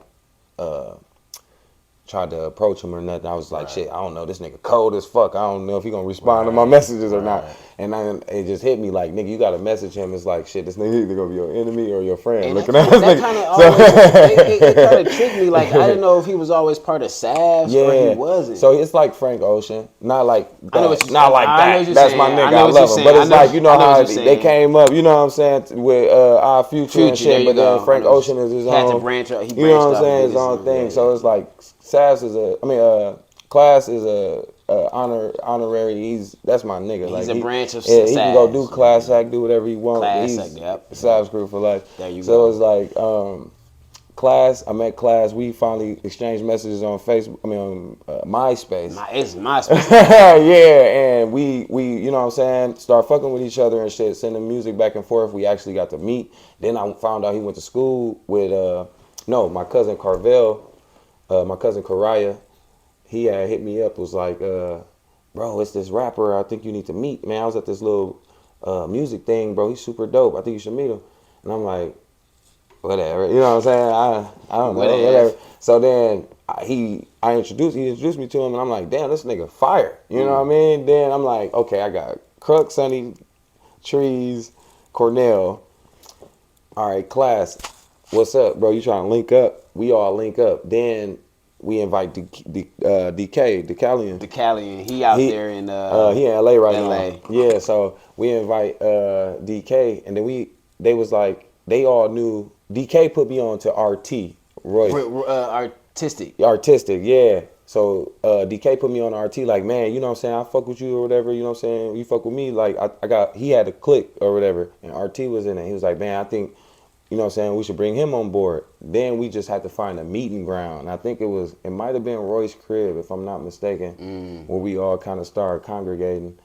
[SPEAKER 1] tried to approach him or nothing. I was like, shit, I don't know, this nigga cold as fuck. I don't know if he gonna respond to my messages or not. And then it just hit me like, nigga, you gotta message him. It's like, shit, this nigga either gonna be your enemy or your friend.
[SPEAKER 3] And
[SPEAKER 1] Looking at this
[SPEAKER 3] that
[SPEAKER 1] nigga.
[SPEAKER 3] kind of
[SPEAKER 1] So-
[SPEAKER 3] always, it kind of tricked me. Like, I didn't know if he was always part of SAFS or he wasn't.
[SPEAKER 1] So it's like Frank Ocean, not like that.
[SPEAKER 3] I know what you're
[SPEAKER 1] Not
[SPEAKER 3] saying.
[SPEAKER 1] like
[SPEAKER 3] I know
[SPEAKER 1] that.
[SPEAKER 3] what you're
[SPEAKER 1] That's
[SPEAKER 3] saying.
[SPEAKER 1] my
[SPEAKER 3] I
[SPEAKER 1] nigga.
[SPEAKER 3] know
[SPEAKER 1] I
[SPEAKER 3] what
[SPEAKER 1] love
[SPEAKER 3] you're
[SPEAKER 1] him. But
[SPEAKER 3] saying.
[SPEAKER 1] it's
[SPEAKER 3] I know-
[SPEAKER 1] like, you know
[SPEAKER 3] I know
[SPEAKER 1] how
[SPEAKER 3] what you're
[SPEAKER 1] they
[SPEAKER 3] saying.
[SPEAKER 1] came up, you know what I'm saying, with our Future and
[SPEAKER 3] Future, there
[SPEAKER 1] shit.
[SPEAKER 3] you
[SPEAKER 1] But
[SPEAKER 3] go.
[SPEAKER 1] then Frank
[SPEAKER 3] I know.
[SPEAKER 1] Ocean is his
[SPEAKER 3] Had to
[SPEAKER 1] own.
[SPEAKER 3] branch out. He
[SPEAKER 1] You know what I'm
[SPEAKER 3] branched out
[SPEAKER 1] saying?
[SPEAKER 3] and
[SPEAKER 1] His
[SPEAKER 3] did
[SPEAKER 1] own
[SPEAKER 3] his
[SPEAKER 1] thing.
[SPEAKER 3] own,
[SPEAKER 1] So it's like SAFS is Class is a honorary. That's my nigga.
[SPEAKER 3] He's
[SPEAKER 1] like
[SPEAKER 3] a branch of
[SPEAKER 1] he can go do
[SPEAKER 3] SAFS.
[SPEAKER 1] Class Act, do whatever he want.
[SPEAKER 3] Class
[SPEAKER 1] He's
[SPEAKER 3] Act, yep.
[SPEAKER 1] SAFS crew for life.
[SPEAKER 3] There you
[SPEAKER 1] so
[SPEAKER 3] go.
[SPEAKER 1] it's like Class. I met Class. We finally exchanged messages on Facebook. I mean, on MySpace.
[SPEAKER 3] It's MySpace.
[SPEAKER 1] Yeah, and we you know what I'm saying, start fucking with each other and shit, sending music back and forth. We actually got to meet. Then I found out he went to school with my cousin Carvel, my cousin Karaya. He had hit me up, was like, bro, it's this rapper I think you need to meet. Man, I was at this little music thing, bro. He's super dope. I think you should meet him. And I'm like, whatever. You know what I'm saying? I don't know, whatever. So then he introduced me to him, and I'm like, damn, this nigga fire. You know what I mean? Then I'm like, okay, I got Crux, Sonny, Trees, Cornell. All right, class. What's up, bro? You trying to link up? We all link up. Then we invite Decalion.
[SPEAKER 3] Decalion, he out there in
[SPEAKER 1] he in LA right
[SPEAKER 3] LA.
[SPEAKER 1] now. Yeah, so we invite DK, and then they was like, they all knew. DK put me on to RT, Royce. Artistic, yeah. So DK put me on RT, like, man, you know what I'm saying, I fuck with you or whatever, you know what I'm saying, you fuck with me, like, he had a click or whatever, and RT was in it. He was like, man, I think, you know what I'm saying, we should bring him on board. Then we just had to find a meeting ground. I think it might have been Roy's crib, if I'm not mistaken, where we all kind of started congregating.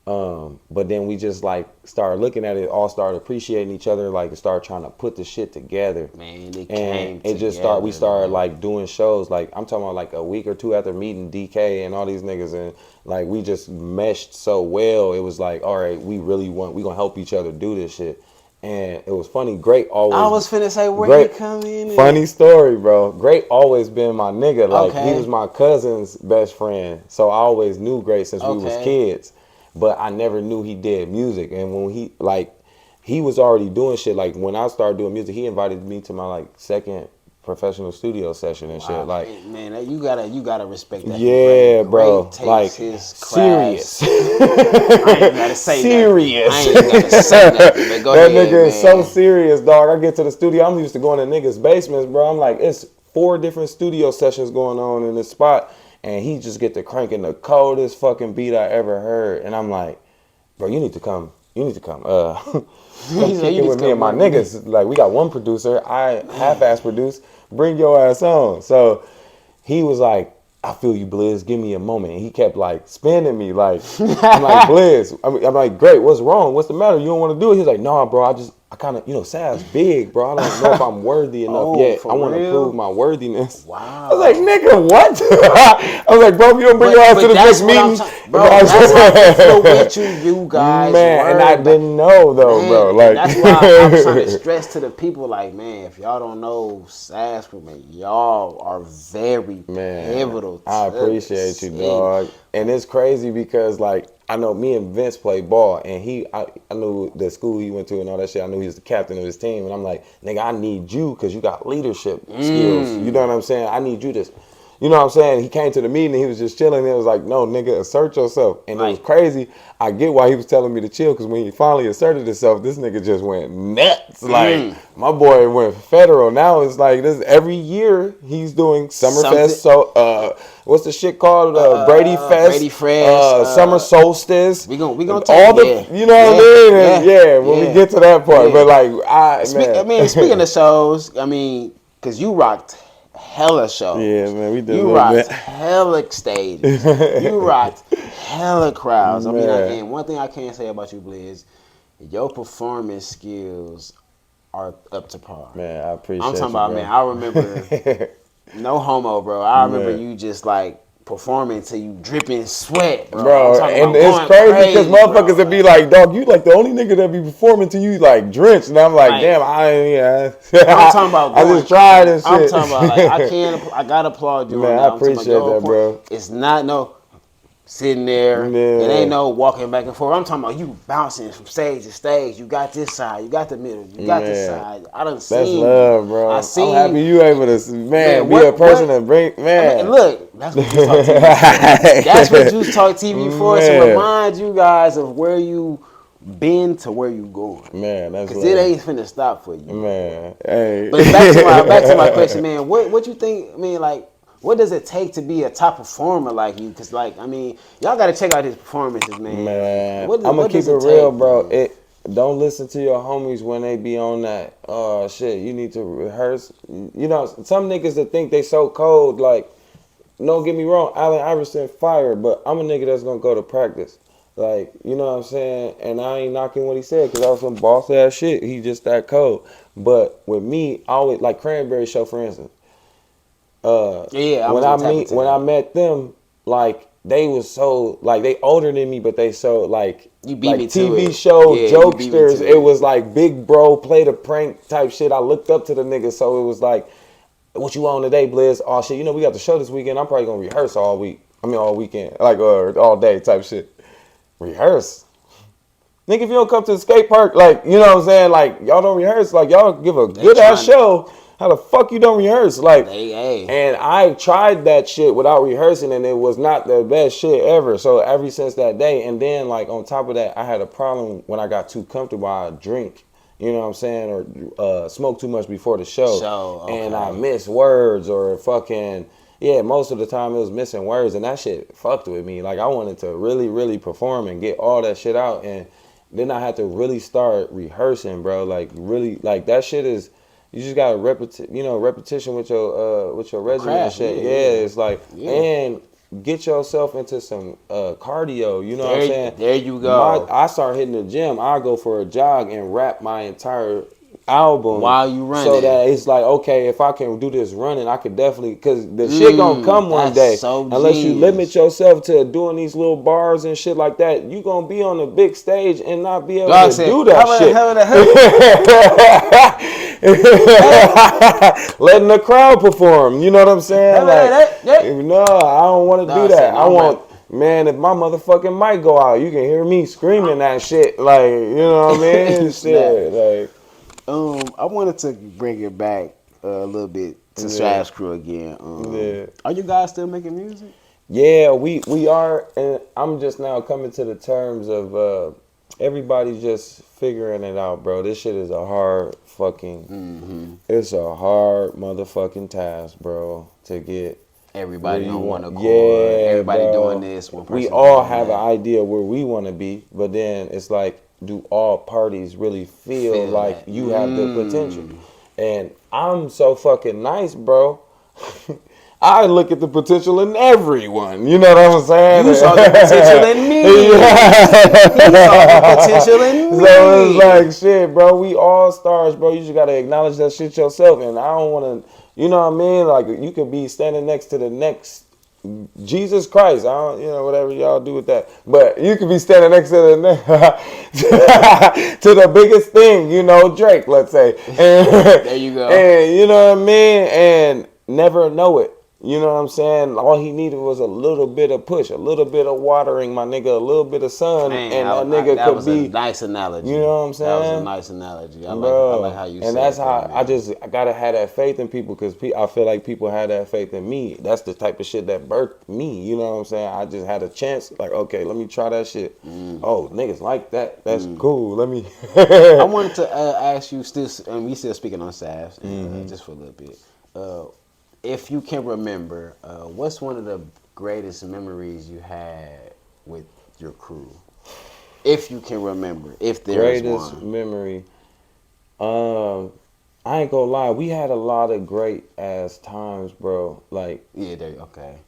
[SPEAKER 1] But then we just like started looking at it, all started appreciating each other, like started trying to put the shit together.
[SPEAKER 3] Man,
[SPEAKER 1] we started like doing shows. Like I'm talking about like a week or two after meeting DK and all these niggas, and like we just meshed so well. It was like, all right, we gonna help each other do this shit. And it was funny. Great always.
[SPEAKER 3] I was finna say, where you come in?
[SPEAKER 1] Funny story, bro. Great always been my nigga. Like he was my cousin's best friend, so I always knew Great since we was kids. But I never knew he did music. And when he was already doing shit. Like when I started doing music, he invited me to my like second professional studio session and shit. Like,
[SPEAKER 3] man, you gotta respect that.
[SPEAKER 1] Yeah, bro. Like serious. I
[SPEAKER 3] ain't gotta say
[SPEAKER 1] serious.
[SPEAKER 3] I ain't gotta say nothing. But go
[SPEAKER 1] that
[SPEAKER 3] ahead,
[SPEAKER 1] nigga is so serious, dog. I get to the studio. I'm used to going to niggas' basements, bro. I'm like, it's 4 different studio sessions going on in this spot. And he just get to cranking the coldest fucking beat I ever heard. And I'm like, bro, you need to come. Come kick it with me and my niggas. Like, we got one producer. I half-ass produce. Bring your ass on. So he was like, I feel you, Blizz. Give me a moment. And he kept like spinning me. Like, I'm like, Blizz. I'm like, great. What's wrong? What's the matter? You don't want to do it? He's like, nah, bro. I kind of, SAFS big, bro. I don't know if I'm worthy enough yet. I want to prove my worthiness.
[SPEAKER 3] Wow.
[SPEAKER 1] I was like, nigga, what? I was like, bro, if you don't bring your ass to the next meeting.
[SPEAKER 3] Bro, that's why with you guys.
[SPEAKER 1] Man, and I didn't know, though,
[SPEAKER 3] man,
[SPEAKER 1] bro. Like,
[SPEAKER 3] that's why I was trying to stress to the people, like, man, if y'all don't know SAFS, man, y'all are very pivotal.
[SPEAKER 1] I appreciate you, dog. And it's crazy because, like, I know me and Vince played ball, and I knew the school he went to and all that shit. I knew he was the captain of his team, and I'm like, nigga, I need you because you got leadership skills. You know what I'm saying? I need you to, you know what I'm saying? He came to the meeting, and he was just chilling, and it was like, no, nigga, assert yourself. And it was crazy. I get why he was telling me to chill, because when he finally asserted himself, this nigga just went nuts. Like, my boy went federal. Now it's like, this every year he's doing Summerfest. So, what's the shit called? Brady Fest. Summer Solstice.
[SPEAKER 3] We gonna
[SPEAKER 1] take all the, you know what I mean? When we get to that part. But like,
[SPEAKER 3] speaking of shows, I mean, because you rocked hella shows.
[SPEAKER 1] Yeah, man, we did.
[SPEAKER 3] You rocked hella stages. You rocked hella crowds. I mean, and one thing I can't say about you, Blizz, your performance skills are up to par.
[SPEAKER 1] Man, I appreciate.
[SPEAKER 3] I'm talking about, man. I remember, no homo, bro. I remember you just like performing till you dripping sweat, bro.
[SPEAKER 1] And it's crazy because motherfuckers would be like, dog, you like the only nigga that be performing till you like drenched, and I'm like, damn,
[SPEAKER 3] I'm talking about.
[SPEAKER 1] I just tried and shit.
[SPEAKER 3] I'm talking about like I gotta applaud you.
[SPEAKER 1] Man, I appreciate that, bro.
[SPEAKER 3] It's not no sitting there. It ain't no walking back and forth. I'm talking about you bouncing from stage to stage. You got this side. You got the middle. You got this side. I done seen.
[SPEAKER 1] That's love, bro.
[SPEAKER 3] I'm
[SPEAKER 1] happy you able to, be a person that bring, man.
[SPEAKER 3] I mean, look, that's what you talk TV for. That's what you talk TV for, to remind you guys of where you been to where you going.
[SPEAKER 1] Man, that's
[SPEAKER 3] because it ain't finna stop for you.
[SPEAKER 1] Man, hey.
[SPEAKER 3] But back to my question, man. What you think? I mean, like, what does it take to be a top performer like you? Because, like, I mean, y'all got to check out his performances, man.
[SPEAKER 1] Man, I'm going to keep it real, bro. Don't listen to your homies when they be on that, shit, you need to rehearse. You know, some niggas that think they so cold, like, don't get me wrong, Allen Iverson fire, but I'm a nigga that's going to go to practice. Like, you know what I'm saying? And I ain't knocking what he said because that was some boss ass shit. He just that cold. But with me, I always, like Cranberry Show, for instance. When I met them, like they was so like they older than me, but they so like
[SPEAKER 3] you beat
[SPEAKER 1] like
[SPEAKER 3] me to
[SPEAKER 1] TV
[SPEAKER 3] it.
[SPEAKER 1] show jokesters. It was like big bro play the prank type shit. I looked up to the niggas, so it was like, what you on today, Blizz? Oh shit, you know we got the show this weekend. I'm probably gonna rehearse all week. I mean all weekend, like all day type shit. Rehearse. Nigga, if you don't come to the skate park, like, you know what I'm saying? Like, y'all don't rehearse. Like, y'all give a good-ass show. How the fuck you don't rehearse? Like, and I tried that shit without rehearsing, and it was not the best shit ever. So, ever since that day, and then, like, on top of that, I had a problem when I got too comfortable. I'd drink, you know what I'm saying, or smoke too much before the show. And I miss words or fucking... Yeah, most of the time it was missing words, and that shit fucked with me. Like, I wanted to really, really perform and get all that shit out, and then I had to really start rehearsing, bro. Like, really, like, that shit is, you just got repetition with your resume and shit. Yeah, it's like, and get yourself into some cardio, you know what I'm saying?
[SPEAKER 3] There you go.
[SPEAKER 1] I start hitting the gym, I go for a jog and rap my entire album
[SPEAKER 3] while you running,
[SPEAKER 1] so that it's like, okay, if I can do this running, I could definitely, because the shit gonna come one day.
[SPEAKER 3] So
[SPEAKER 1] unless you limit yourself to doing these little bars and shit like that, you gonna be on the big stage and not be able to do that shit. Letting the crowd perform, you know what I'm saying? No, I don't want to do that. I want, man, if my motherfucking mic go out, you can hear me screaming that shit, like, you know what I mean? Shit, like.
[SPEAKER 3] I wanted to bring it back a little bit to SAFS Crew again. Are you guys still making music?
[SPEAKER 1] Yeah, we are, and I'm just now coming to the terms of everybody just figuring it out, bro. This shit is a hard fucking, it's a hard motherfucking task, bro, to get.
[SPEAKER 3] Everybody on one accord.
[SPEAKER 1] Yeah,
[SPEAKER 3] everybody
[SPEAKER 1] bro.
[SPEAKER 3] Doing this. One person
[SPEAKER 1] we all have an idea where we want to be, but then it's like, do all parties really feel like you have the potential? And I'm so fucking nice, bro. I look at the potential in everyone. You know what I'm saying?
[SPEAKER 3] You saw the potential in me. You saw the potential in me.
[SPEAKER 1] So it's like, shit, bro, we all stars, bro. You just got to acknowledge that shit yourself. And I don't want to, you know what I mean? Like, you could be standing next to the next Jesus Christ, I don't, whatever y'all do with that. But you could be standing next to to the biggest thing, Drake, let's say. And,
[SPEAKER 3] there you go.
[SPEAKER 1] And you know what I mean? And never know it. You know what I'm saying? All he needed was a little bit of push, a little bit of watering, my nigga, a little bit of sun, and that nigga
[SPEAKER 3] that
[SPEAKER 1] could
[SPEAKER 3] was
[SPEAKER 1] be.
[SPEAKER 3] A nice analogy.
[SPEAKER 1] You know what I'm saying?
[SPEAKER 3] That was a nice analogy. I like how you said it.
[SPEAKER 1] And that's how I gotta have that faith in people, because I feel like people had that faith in me. That's the type of shit that birthed me. You know what I'm saying? I just had a chance, like, okay, let me try that shit. Oh, niggas like that. That's cool. Let me.
[SPEAKER 3] I wanted to ask you, we still speaking on SAFS, just for a little bit. If you can remember, what's one of the greatest memories you had with your crew? If you can remember, if there is one.
[SPEAKER 1] Greatest memory. I ain't gonna lie, we had a lot of great ass times, bro. Like,
[SPEAKER 3] okay.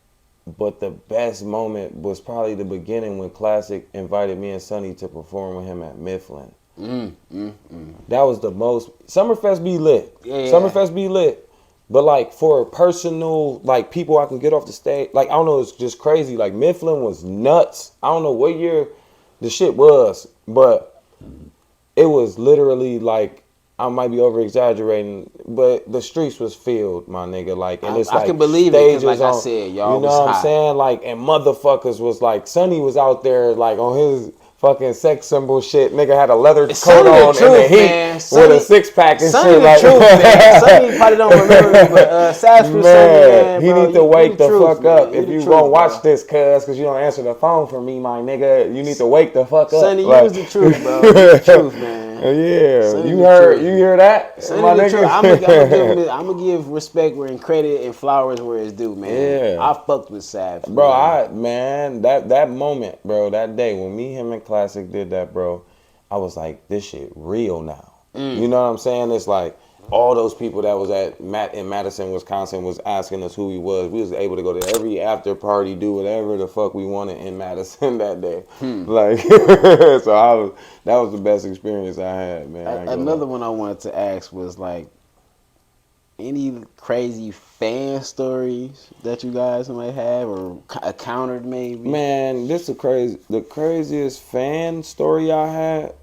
[SPEAKER 1] But the best moment was probably the beginning when Classic invited me and Sonny to perform with him at Mifflin. That was the most. Summerfest be lit. Summerfest be lit. But, like, for personal, like, people I could get off the stage, like, I don't know, it's just crazy. Like, Mifflin was nuts. I don't know what year the shit was, but it was literally, like, I might be over-exaggerating, but the streets was filled, my nigga. Like, and it's like,
[SPEAKER 3] I can believe it, because, like I said, y'all
[SPEAKER 1] you know
[SPEAKER 3] was
[SPEAKER 1] what I'm saying? Like, and motherfuckers was, like, Sonny was out there, like, on his fucking sex symbol shit. Nigga had a leather coat on in the heat with a six-pack and shit.
[SPEAKER 3] Like, man. Sonny probably don't remember me, but SAFS for
[SPEAKER 1] man, he need to wake the fuck up. If you gonna watch this, cuz you don't answer the phone for me, my nigga, you need to wake the fuck up.
[SPEAKER 3] Sonny, you was the truth, bro. You the truth, man.
[SPEAKER 1] Yeah,
[SPEAKER 3] Sonny,
[SPEAKER 1] you hear that?
[SPEAKER 3] Sonny,
[SPEAKER 1] my
[SPEAKER 3] the
[SPEAKER 1] nigga?
[SPEAKER 3] truth. I'm gonna give respect and credit and flowers where it's due, man. Yeah. I fucked with SAFS,
[SPEAKER 1] bro. That moment, bro, that day when me, him, and Classic did that, bro, I was like, this shit real now. You know what I'm saying? It's like all those people that was in Madison, Wisconsin was asking us who he was. We was able to go to every after party, do whatever the fuck we wanted in Madison that day. Like, so that was the best experience I had, man.
[SPEAKER 3] Another one I wanted to ask was, like, any crazy fan stories that you guys might have or encountered, maybe?
[SPEAKER 1] Man, the craziest fan story I had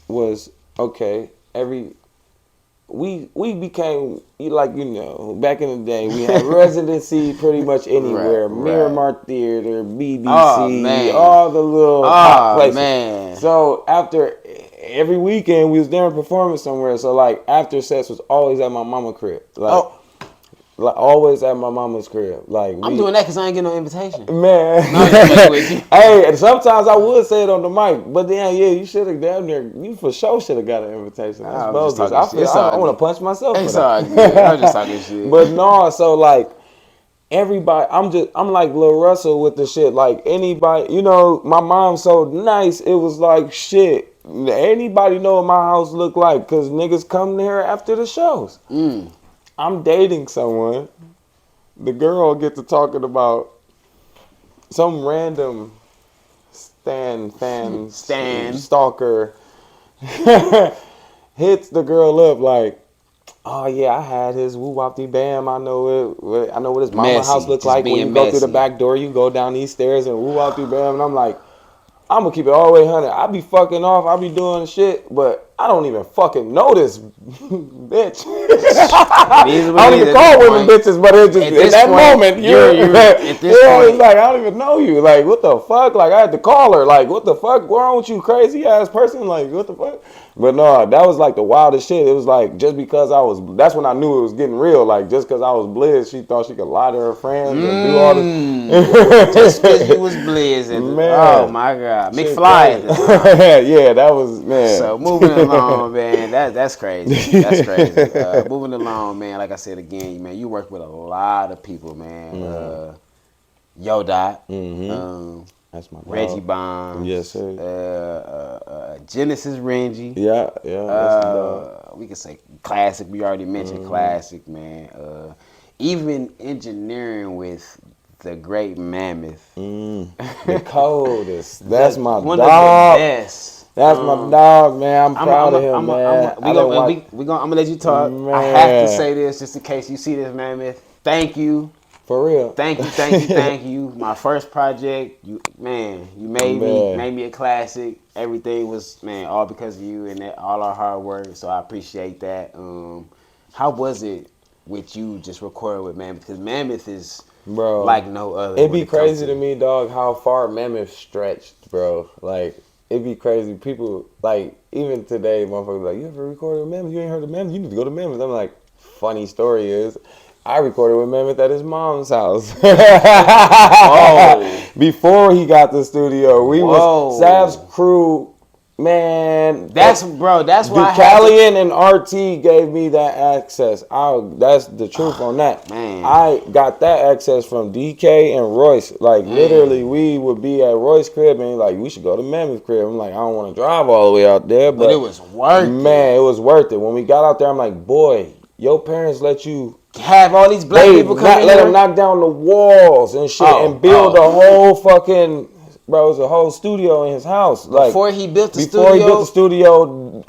[SPEAKER 1] was, okay, we became like, you know, back in the day we had residency pretty much anywhere. Miramar Theater, BBC, all the little pop places. Man. So after every weekend we was there performing somewhere. So like after sets was always at my mama's crib. Like, like always at my mama's crib. Like
[SPEAKER 3] I'm doing that because I ain't getting no invitation.
[SPEAKER 1] Man.
[SPEAKER 3] No, I'm with you.
[SPEAKER 1] Hey, and sometimes I would say it on the mic, but then you should have damn near, you for sure should have got an invitation. That's bogus. I want to punch myself.
[SPEAKER 3] It's all good. I'm just talking shit.
[SPEAKER 1] But no, so like everybody, I'm like Lil Russell with the shit. Like anybody, you know, my mom's so nice. It was like shit. Anybody know what my house look like? Cause niggas come there after the shows. I'm dating someone. The girl get to talking about some random fan stalker hits the girl up like, oh yeah, I had his woo wopty bam. I know what his mama house look like. When you go through the back door, you go down these stairs and woo wopty bam. And I'm like, I'm gonna keep it all the way 100. I be fucking off. I be doing shit, but I don't even fucking know this bitch. I don't even call women bitches, but it's just at that moment you're at this point, it's like I don't even know you. Like what the fuck? Like I had to call her. Like what the fuck? What's wrong with you, crazy ass person? Like what the fuck? But no, that was like the wildest shit. It was like just because that's when I knew it was getting real. Like just because I was Blizz, she thought she could lie to her friends and do all this.
[SPEAKER 3] Just because you was Blizz and oh my god, McFly.
[SPEAKER 1] Yeah, that was man.
[SPEAKER 3] So moving along, man, that's crazy. That's crazy. Moving along, man. Like I said again, man, you work with a lot of people, man. Yo Dot. That's my Reggie Bomb.
[SPEAKER 1] Yes, sir.
[SPEAKER 3] Genesis Renji.
[SPEAKER 1] Yeah. That's
[SPEAKER 3] we can say classic. We already mentioned classic, man. Even engineering with the great Mammoth.
[SPEAKER 1] The coldest. That's my
[SPEAKER 3] one
[SPEAKER 1] dog.
[SPEAKER 3] Of the best.
[SPEAKER 1] That's my dog, man. I'm proud of him, man.
[SPEAKER 3] I'm gonna let you talk. Man. I have to say this just in case you see this, Mammoth. Thank you.
[SPEAKER 1] For real.
[SPEAKER 3] Thank you. My first project, you made me a classic. Everything was, man, all because of you and all our hard work. So I appreciate that. How was it with you just recording with Mammoth? Because Mammoth is like no other.
[SPEAKER 1] It'd be crazy to me, dog, how far Mammoth stretched, bro. Like, it'd be crazy. People, like, even today, motherfuckers like, you ever recorded with Mammoth? You ain't heard of Mammoth? You need to go to Mammoth. I'm like, funny story is, I recorded with Mammoth at his mom's house. Before he got the studio. We was SAFS crew, man.
[SPEAKER 3] That's why
[SPEAKER 1] Callian and RT gave me that access. That's the truth on that.
[SPEAKER 3] Man.
[SPEAKER 1] I got that access from DK and Royce. Like literally we would be at Royce's crib and like we should go to Mammoth's crib. I'm like, I don't want to drive all the way out there. But
[SPEAKER 3] it was worth it.
[SPEAKER 1] Man, it was worth it. When we got out there, I'm like, boy, your parents let you
[SPEAKER 3] have all these black people come in.
[SPEAKER 1] Let them knock down the walls and shit and build a whole fucking, bro, it was a whole studio in his house. Like
[SPEAKER 3] before he built the
[SPEAKER 1] studio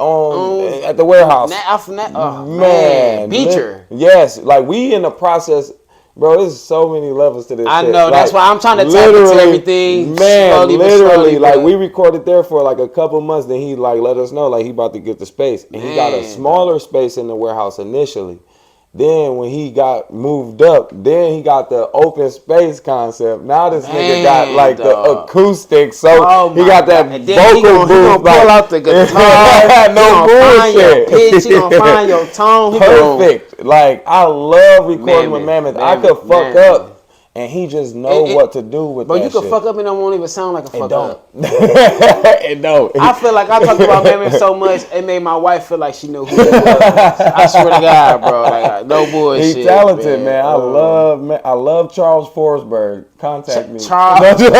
[SPEAKER 1] at the warehouse.
[SPEAKER 3] Man, Beecher.
[SPEAKER 1] Yes, like we in the process, bro. There's so many levels to this.
[SPEAKER 3] I
[SPEAKER 1] shit.
[SPEAKER 3] know. That's why I'm trying to tap into everything.
[SPEAKER 1] Man, literally, like we recorded there for like a couple months. Then he like let us know like he about to get the space, and he got a smaller space in the warehouse initially. Then when he got moved up, then he got the open space concept. Now this nigga got like the acoustic, so he got that vocal booth. He gonna pull out the guitar. No bullshit.
[SPEAKER 3] He gonna find your tone.
[SPEAKER 1] Perfect. Like I love recording with Mammoth. I could fuck up. And he just know what to do with that shit.
[SPEAKER 3] But you can fuck up and it won't even sound like a fuck up.
[SPEAKER 1] It don't.
[SPEAKER 3] I feel like I talked about Mammoth so much, it made my wife feel like she knew who he was. I swear to God, bro. Like, no bullshit.
[SPEAKER 1] He's talented, man. I love Charles Forsberg. Contact me.
[SPEAKER 3] Charles. Whoa,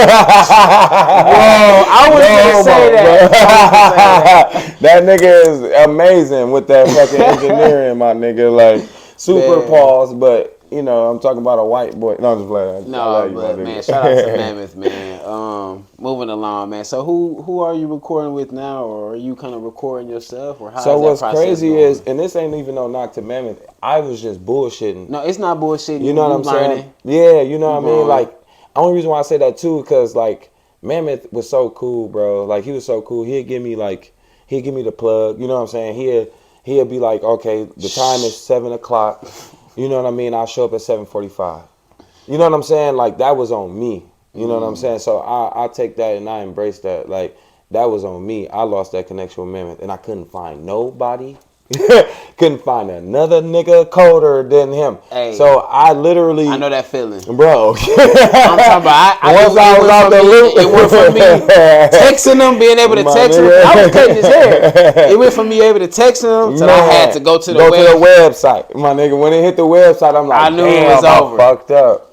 [SPEAKER 3] I was going to say that.
[SPEAKER 1] That nigga is amazing with that fucking engineering, my nigga. Like, super pause, but... You know, I'm talking about a white boy. No, I'm just playing.
[SPEAKER 3] No, but man, shout out to Mammoth, man. Moving along, man. So who are you recording with now, or are you kind of recording yourself, or how? So
[SPEAKER 1] what's crazy is, and this ain't even no knock to Mammoth. I was just bullshitting.
[SPEAKER 3] No, it's not bullshitting.
[SPEAKER 1] You know what I'm saying? Yeah, you know what I mean. Like, only reason why I say that too, because like Mammoth was so cool, bro. Like he was so cool. He'd give me the plug. You know what I'm saying? He'll be like, okay, the time is 7 o'clock. You know what I mean? I'll show up at 7:45. You know what I'm saying? Like, that was on me. You know what I'm saying? So I take that and I embrace that. Like, that was on me. I lost that connection with Mammoth, and I couldn't find nobody. Couldn't find another nigga colder than him.
[SPEAKER 3] Hey,
[SPEAKER 1] so I literally,
[SPEAKER 3] I know that feeling,
[SPEAKER 1] bro.
[SPEAKER 3] I'm talking about.
[SPEAKER 1] Once I was out the loop,
[SPEAKER 3] it went from me texting him, being able to text him. I was cutting his hair. It went from me able to text him to I had to go to the
[SPEAKER 1] website. My nigga, when it hit the website, I'm like, I knew it was over. Fucked up.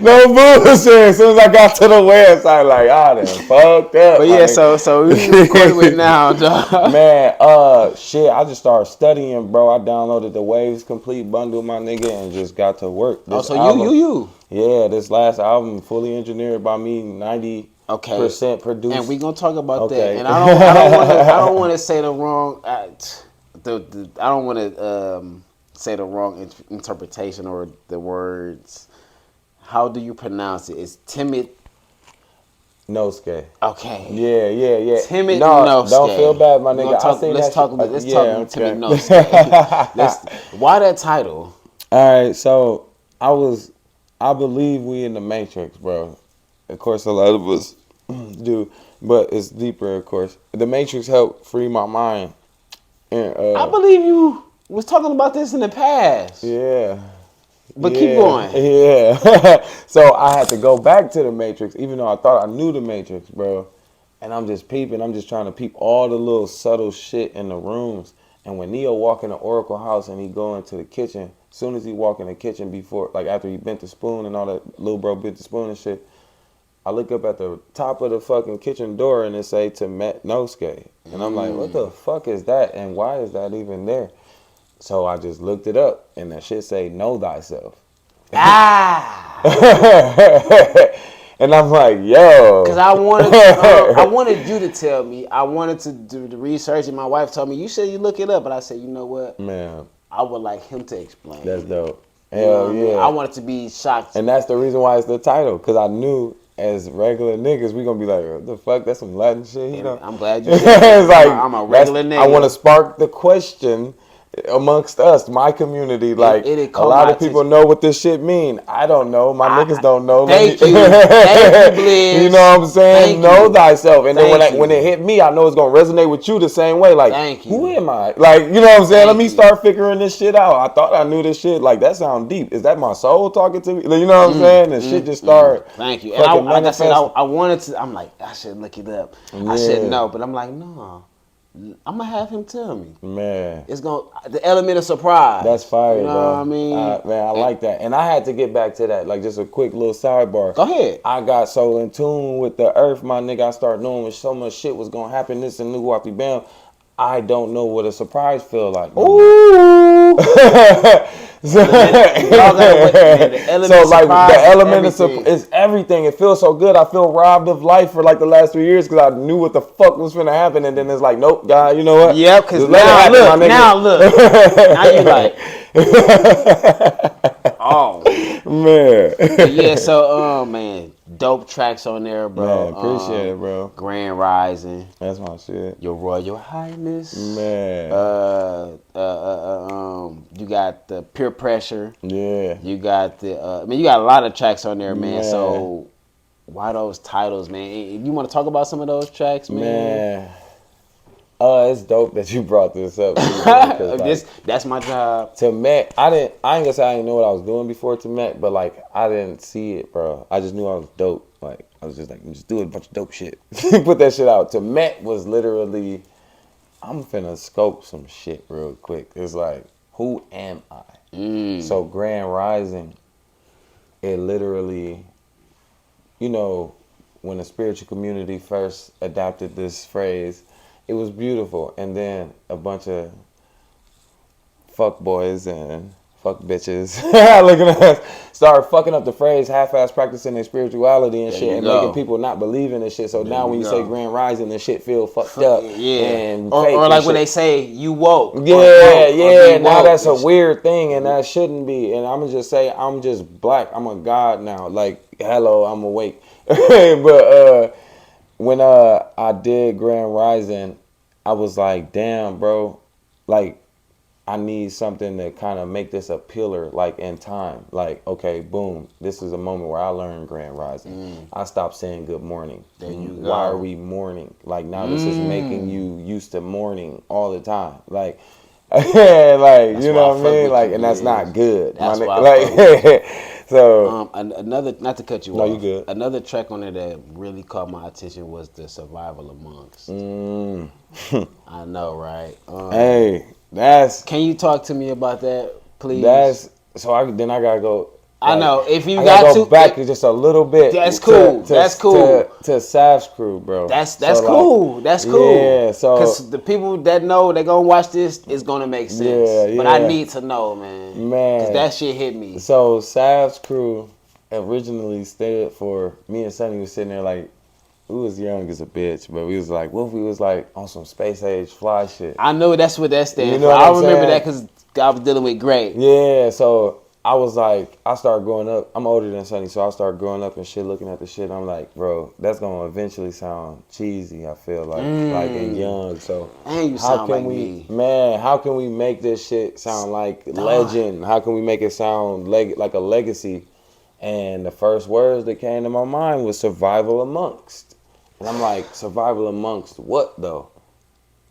[SPEAKER 1] No bullshit. As soon as I got to the website, like, done fucked up.
[SPEAKER 3] But yeah, so we recording with now, dog.
[SPEAKER 1] Man, shit, I just started studying, bro. I downloaded the Waves Complete bundle, my nigga, and just got to work.
[SPEAKER 3] This album, you.
[SPEAKER 1] Yeah, this last album fully engineered by me, 90% produced.
[SPEAKER 3] And we gonna talk about that. And I don't want to say the wrong. I don't want to say the wrong interpretation or the words. How do you pronounce it? It's Temet
[SPEAKER 1] Nosce.
[SPEAKER 3] Okay.
[SPEAKER 1] Yeah.
[SPEAKER 3] Temet Nosce.
[SPEAKER 1] Don't feel bad, my nigga.
[SPEAKER 3] Let's talk Temet Nosce. Why that title?
[SPEAKER 1] All right, so I believe we in the Matrix, bro. Of course, a lot of us do, but it's deeper, of course. The Matrix helped free my mind. And,
[SPEAKER 3] I believe you was talking about this in the past.
[SPEAKER 1] Yeah.
[SPEAKER 3] But keep going.
[SPEAKER 1] Yeah. So I had to go back to the Matrix, even though I thought I knew the Matrix, bro. And I'm just peeping. I'm just trying to peep all the little subtle shit in the rooms. And when Neo walk in the Oracle house and he go into the kitchen, as soon as he walk in the kitchen before, like after he bent the spoon and all that, little bro bent the spoon and shit, I look up at the top of the fucking kitchen door and it say Temet Nosce. And I'm like, what the fuck is that? And why is that even there? So I just looked it up, and that shit say, know thyself. And I'm like, yo.
[SPEAKER 3] Because I wanted you to tell me. I wanted to do the research, and my wife told me, you said you look it up. But I said, you know what?
[SPEAKER 1] Man.
[SPEAKER 3] I would like him to explain.
[SPEAKER 1] That's dope. Hell yeah.
[SPEAKER 3] I wanted to be shocked.
[SPEAKER 1] And that's the reason why it's the title, because I knew as regular niggas, we going to be like, what the fuck? That's some Latin shit, you know?
[SPEAKER 3] I'm glad you said that.
[SPEAKER 1] It's like,
[SPEAKER 3] I'm a regular nigga.
[SPEAKER 1] I want to spark the question amongst us, my community, like a lot of people know what this shit mean. I don't know. My niggas don't know.
[SPEAKER 3] Thank you, Blizz.
[SPEAKER 1] You know what I'm saying? Know thyself. And then when it hit me, I know it's gonna resonate with you the same way. Like, who am I? Like, you know what I'm saying? Let me start figuring this shit out. I thought I knew this shit. Like, that sound deep. Is that my soul talking to me? You know what I'm saying? And shit just started.
[SPEAKER 3] Thank you. And like I said, I wanted to. I'm like, I should look it up. I should know, but I'm like, no. I'm gonna have him tell me.
[SPEAKER 1] Man,
[SPEAKER 3] it's the element of surprise.
[SPEAKER 1] That's fire,
[SPEAKER 3] you know
[SPEAKER 1] bro.
[SPEAKER 3] What I mean,
[SPEAKER 1] man, I like that. And I had to get back to that. Like, just a quick little sidebar.
[SPEAKER 3] Go ahead.
[SPEAKER 1] I got so in tune with the earth, my nigga. I started knowing when so much shit was gonna happen. This and new Wappy Bam. I don't know what a surprise feel like.
[SPEAKER 3] Ooh.
[SPEAKER 1] So like the element of surprise is everything. It feels so good. I feel robbed of life for like the last 3 years because I knew what the fuck was finna happen, and then it's like, nope, God, you know what?
[SPEAKER 3] Yep. Because now look, now you like, oh
[SPEAKER 1] man.
[SPEAKER 3] Yeah. So man, dope tracks on there, bro.
[SPEAKER 1] Man, appreciate it, bro.
[SPEAKER 3] Grand Rising.
[SPEAKER 1] That's my shit.
[SPEAKER 3] Your Royal Highness.
[SPEAKER 1] Man.
[SPEAKER 3] You got the Pure Pressure.
[SPEAKER 1] Yeah.
[SPEAKER 3] You got the you got a lot of tracks on there, man. So why those titles, man? You want to talk about some of those tracks, man?
[SPEAKER 1] It's dope that you brought this up.
[SPEAKER 3] That's my job.
[SPEAKER 1] Temet, I ain't gonna say I didn't know what I was doing before Temet, but like I didn't see it, bro. I just knew I was dope. Like I was just like, I'm just doing a bunch of dope shit. Put that shit out. Temet was literally, I'm finna scope some shit real quick. It's like, who am I? So Grand Rising, it literally, you know, when the spiritual community first adopted this phrase, it was beautiful. And then a bunch of fuck boys and fuck bitches looking at us started fucking up the phrase, half-ass practicing their spirituality and shit, and making people not believe in this shit. So now when you say Grand Rising, this shit feel fucked up.
[SPEAKER 3] Yeah.
[SPEAKER 1] And
[SPEAKER 3] or like when they say you woke.
[SPEAKER 1] Yeah. Now that's a weird thing, and that shouldn't be. And I'm gonna just say I'm just black. I'm a god now. Like, hello, I'm awake. But when I did Grand Rising, I was like, damn, bro, like, I need something to kind of make this a pillar, like, in time. Like, okay, boom, this is a moment where I learned Grand Rising. I stopped saying good morning.
[SPEAKER 3] There you go.
[SPEAKER 1] Why are we mourning? Like, now this is making you used to mourning all the time. Like, like,
[SPEAKER 3] That's
[SPEAKER 1] you
[SPEAKER 3] why
[SPEAKER 1] know
[SPEAKER 3] I
[SPEAKER 1] what I
[SPEAKER 3] fuck
[SPEAKER 1] mean?
[SPEAKER 3] with
[SPEAKER 1] Like,
[SPEAKER 3] you,
[SPEAKER 1] and that's
[SPEAKER 3] Blizz.
[SPEAKER 1] not good.
[SPEAKER 3] That's
[SPEAKER 1] my
[SPEAKER 3] why I
[SPEAKER 1] like, so,
[SPEAKER 3] Another, not to cut you
[SPEAKER 1] No,
[SPEAKER 3] off.
[SPEAKER 1] you good.
[SPEAKER 3] Another track on there that really caught my attention was the Survival Amongst. I know, right?
[SPEAKER 1] hey, that's
[SPEAKER 3] Can you talk to me about that, please?
[SPEAKER 1] so. I gotta go.
[SPEAKER 3] I
[SPEAKER 1] like,
[SPEAKER 3] know if you
[SPEAKER 1] I
[SPEAKER 3] got
[SPEAKER 1] gotta go
[SPEAKER 3] to
[SPEAKER 1] back just a little bit.
[SPEAKER 3] That's cool. That's cool.
[SPEAKER 1] To SAFS crew, bro.
[SPEAKER 3] That's
[SPEAKER 1] So,
[SPEAKER 3] cool.
[SPEAKER 1] Like,
[SPEAKER 3] That's cool.
[SPEAKER 1] Yeah. So
[SPEAKER 3] because the people that know they're gonna watch this, it's gonna make sense.
[SPEAKER 1] Yeah,
[SPEAKER 3] But I
[SPEAKER 1] yeah.
[SPEAKER 3] need to know, man.
[SPEAKER 1] Man.
[SPEAKER 3] Because that shit hit me.
[SPEAKER 1] So SAFS crew originally stood for me and Sonny was sitting there like we was young as a bitch, but we was like, what if we was like on some space age fly shit?
[SPEAKER 3] I know that's what that stands
[SPEAKER 1] You know
[SPEAKER 3] for.
[SPEAKER 1] what
[SPEAKER 3] I
[SPEAKER 1] I'm
[SPEAKER 3] remember
[SPEAKER 1] saying?
[SPEAKER 3] that because I was dealing with Gray.
[SPEAKER 1] Yeah, so I was like, I started growing up. I'm older than Sonny, so I started growing up and shit, looking at the shit. I'm like, bro, that's gonna eventually sound cheesy. I feel like and young. So
[SPEAKER 3] And you
[SPEAKER 1] how
[SPEAKER 3] sound
[SPEAKER 1] can
[SPEAKER 3] like
[SPEAKER 1] we,
[SPEAKER 3] me.
[SPEAKER 1] man? How can we make this shit sound like legend? How can we make it sound like a legacy? And the first words that came to my mind was survival amongst. And I'm like, survival amongst what though?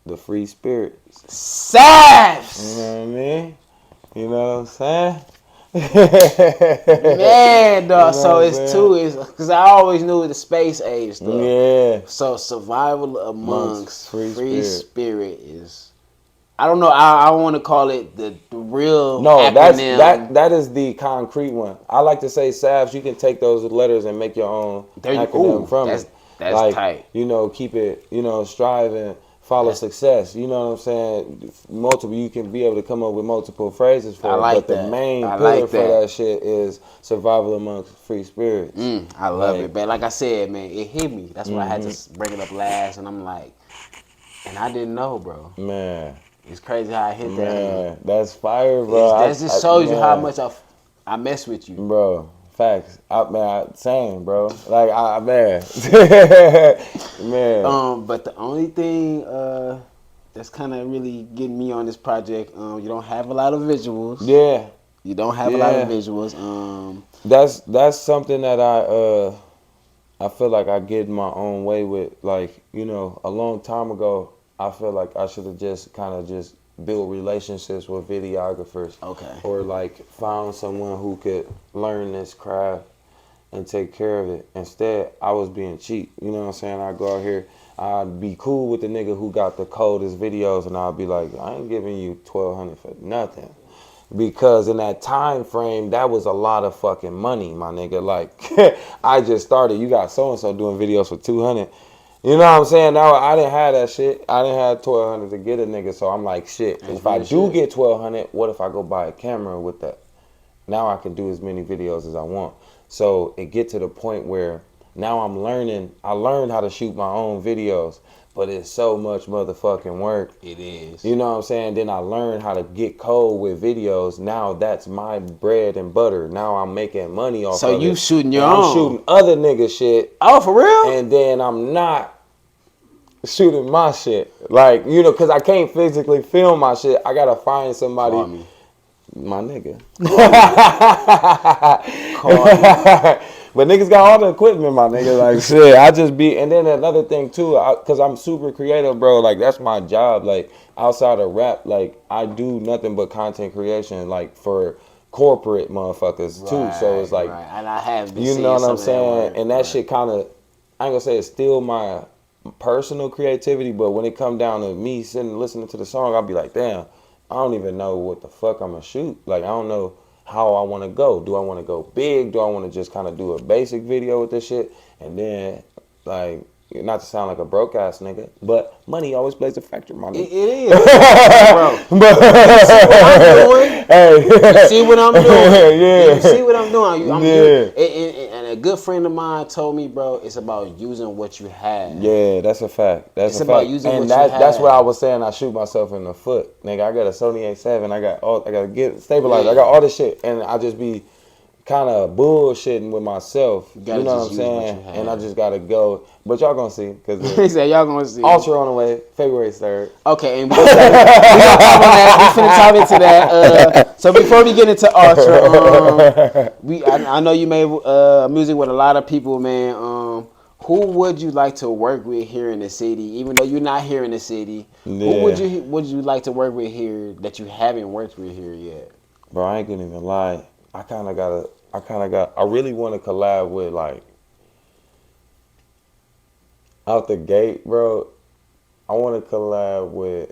[SPEAKER 1] The free spirits.
[SPEAKER 3] SAFS!
[SPEAKER 1] You know what I mean? You know what I'm saying?
[SPEAKER 3] Man, dog.
[SPEAKER 1] You know
[SPEAKER 3] So
[SPEAKER 1] what I'm
[SPEAKER 3] it's
[SPEAKER 1] saying?
[SPEAKER 3] two. It's because I always knew the space age stuff.
[SPEAKER 1] Yeah.
[SPEAKER 3] So survival amongst
[SPEAKER 1] Free
[SPEAKER 3] free
[SPEAKER 1] spirit.
[SPEAKER 3] spirit is. I don't know. I want to call it the real
[SPEAKER 1] No,
[SPEAKER 3] acronym.
[SPEAKER 1] that is the concrete one. I like to say SAFS. You can take those letters and make your own
[SPEAKER 3] There you-
[SPEAKER 1] acronym
[SPEAKER 3] ooh,
[SPEAKER 1] from
[SPEAKER 3] that's-
[SPEAKER 1] it.
[SPEAKER 3] that's
[SPEAKER 1] like,
[SPEAKER 3] tight.
[SPEAKER 1] You know, keep it. You know, strive and follow success. You know what I'm saying? Multiple. You can be able to come up with multiple phrases for
[SPEAKER 3] I
[SPEAKER 1] it.
[SPEAKER 3] like
[SPEAKER 1] But
[SPEAKER 3] that.
[SPEAKER 1] the main
[SPEAKER 3] I
[SPEAKER 1] pillar
[SPEAKER 3] like
[SPEAKER 1] for
[SPEAKER 3] that.
[SPEAKER 1] that shit is survival amongst free spirits.
[SPEAKER 3] I love
[SPEAKER 1] Like,
[SPEAKER 3] it, man. Like I said, man, it hit me. That's why I had to bring it up last, and I'm like, and I didn't know, bro.
[SPEAKER 1] Man,
[SPEAKER 3] It's crazy how I hit that.
[SPEAKER 1] man, that's fire, bro.
[SPEAKER 3] That just shows you how
[SPEAKER 1] man.
[SPEAKER 3] much I mess with you.
[SPEAKER 1] Bro, facts. Same, bro. Like, man. Man.
[SPEAKER 3] But the only thing that's kind of really getting me on this project, you don't have a lot of visuals.
[SPEAKER 1] Yeah.
[SPEAKER 3] You don't have a lot of visuals.
[SPEAKER 1] That's something that I feel like I get in my own way with. Like, you know, a long time ago, I feel like I should have just kind of just built relationships with videographers.
[SPEAKER 3] Okay.
[SPEAKER 1] Or like found someone who could learn this craft and take care of it. Instead, I was being cheap. You know what I'm saying? I go out here, I'd be cool with the nigga who got the coldest videos, and I'd be like, I ain't giving you $1,200 for nothing. Because in that time frame, that was a lot of fucking money, my nigga. Like, I just started. You got so-and-so doing videos for $200. You know what I'm saying? Now, I didn't have that shit. I didn't have $1,200 to get a nigga. So I'm like, shit, if I do get $1,200, what if I go buy a camera with that? Now I can do as many videos as I want. So it get to the point where now I'm learning. I learned how to shoot my own videos, but it's so much motherfucking work.
[SPEAKER 3] It is.
[SPEAKER 1] You know what I'm saying? Then I learned how to get cold with videos. Now that's my bread and butter. Now I'm making money off of it.
[SPEAKER 3] So you shooting your
[SPEAKER 1] And
[SPEAKER 3] own?
[SPEAKER 1] I'm shooting other nigga shit.
[SPEAKER 3] Oh, for real?
[SPEAKER 1] And then I'm not shooting my shit. Like, you know, because I can't physically film my shit. I got to find somebody.
[SPEAKER 3] Call me.
[SPEAKER 1] My nigga.
[SPEAKER 3] Call me.
[SPEAKER 1] But niggas got all the equipment, my nigga. Like, shit, I just be... And then another thing, too, because I'm super creative, bro. Like, that's my job. Like, outside of rap, like, I do nothing but content creation, like, for corporate motherfuckers, too. So it's like...
[SPEAKER 3] Right. And I have been
[SPEAKER 1] You
[SPEAKER 3] seeing
[SPEAKER 1] know what
[SPEAKER 3] some
[SPEAKER 1] I'm
[SPEAKER 3] of that
[SPEAKER 1] saying?
[SPEAKER 3] work.
[SPEAKER 1] And that
[SPEAKER 3] Right.
[SPEAKER 1] shit kind of... I ain't gonna say it's still my personal creativity, but when it come down to me sitting listening to the song, I'll be like, damn, I don't even know what the fuck I'm gonna shoot. Like, I don't know how I want to go. Do I want to go big? Do I want to just kind of do a basic video with this shit? And then, like, not to sound like a broke ass nigga, but money always plays a factor, my nigga.
[SPEAKER 3] It is. Bro. You see what I'm doing?
[SPEAKER 1] Yeah.
[SPEAKER 3] You see what I'm doing? I'm
[SPEAKER 1] Yeah.
[SPEAKER 3] and a good friend of mine told me, bro, it's about using what you have.
[SPEAKER 1] Yeah, that's a fact. That's
[SPEAKER 3] It's
[SPEAKER 1] a
[SPEAKER 3] about
[SPEAKER 1] fact.
[SPEAKER 3] using
[SPEAKER 1] And
[SPEAKER 3] what you
[SPEAKER 1] that's
[SPEAKER 3] have.
[SPEAKER 1] what I was saying. I shoot myself in the foot, nigga. I got a Sony A7. I got to get stabilizer.
[SPEAKER 3] Yeah.
[SPEAKER 1] I got all this shit, and I just be kind of bullshitting with myself. You
[SPEAKER 3] gotta
[SPEAKER 1] know what
[SPEAKER 3] just
[SPEAKER 1] I'm
[SPEAKER 3] use what
[SPEAKER 1] saying?
[SPEAKER 3] you have.
[SPEAKER 1] And I just gotta go. But y'all gonna see, cause
[SPEAKER 3] He said y'all gonna see.
[SPEAKER 1] Ultra on the way, February 3rd.
[SPEAKER 3] Okay, and we gonna talk on that. We finna talk into that. So before we get into Ultra, I know you made music with a lot of people, man. Who would you like to work with here in the city? Even though you're not here in the city, who would you like to work with here that you haven't worked with here yet?
[SPEAKER 1] Bro, I ain't gonna even lie. I really want to collab with, like, out the gate, bro. I want to collab with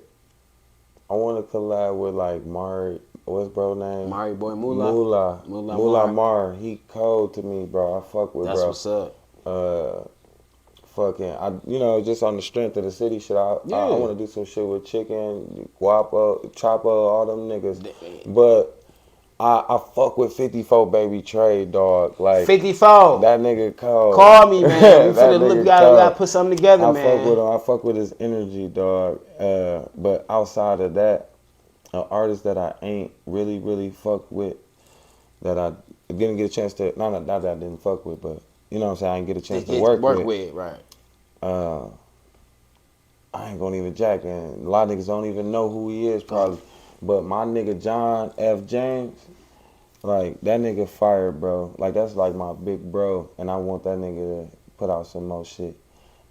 [SPEAKER 1] like Mari. What's bro name?
[SPEAKER 3] Mari boy Moolah.
[SPEAKER 1] Moolah Mar. He cold to me, bro. I fuck with,
[SPEAKER 3] That's
[SPEAKER 1] bro.
[SPEAKER 3] What's up.
[SPEAKER 1] Just on the strength of the city shit. I want to do some shit with Chicken, Guapo, Chopper, all them niggas. But I fuck with 54 baby Trey, dog. Like
[SPEAKER 3] 54.
[SPEAKER 1] That nigga cold.
[SPEAKER 3] Call me, man. We gotta put something together, man.
[SPEAKER 1] I fuck with him. I fuck with his energy, dog. But outside of that, an artist that I ain't really fuck with, that I didn't get a chance to. Not that I didn't fuck with, but you know what I'm saying. I didn't get a chance to work with.
[SPEAKER 3] Right.
[SPEAKER 1] I ain't gonna even jack, and a lot of niggas don't even know who he is, probably. But my nigga John F. James, like, that nigga fire, bro. Like, that's like my big bro, and I want that nigga to put out some more shit.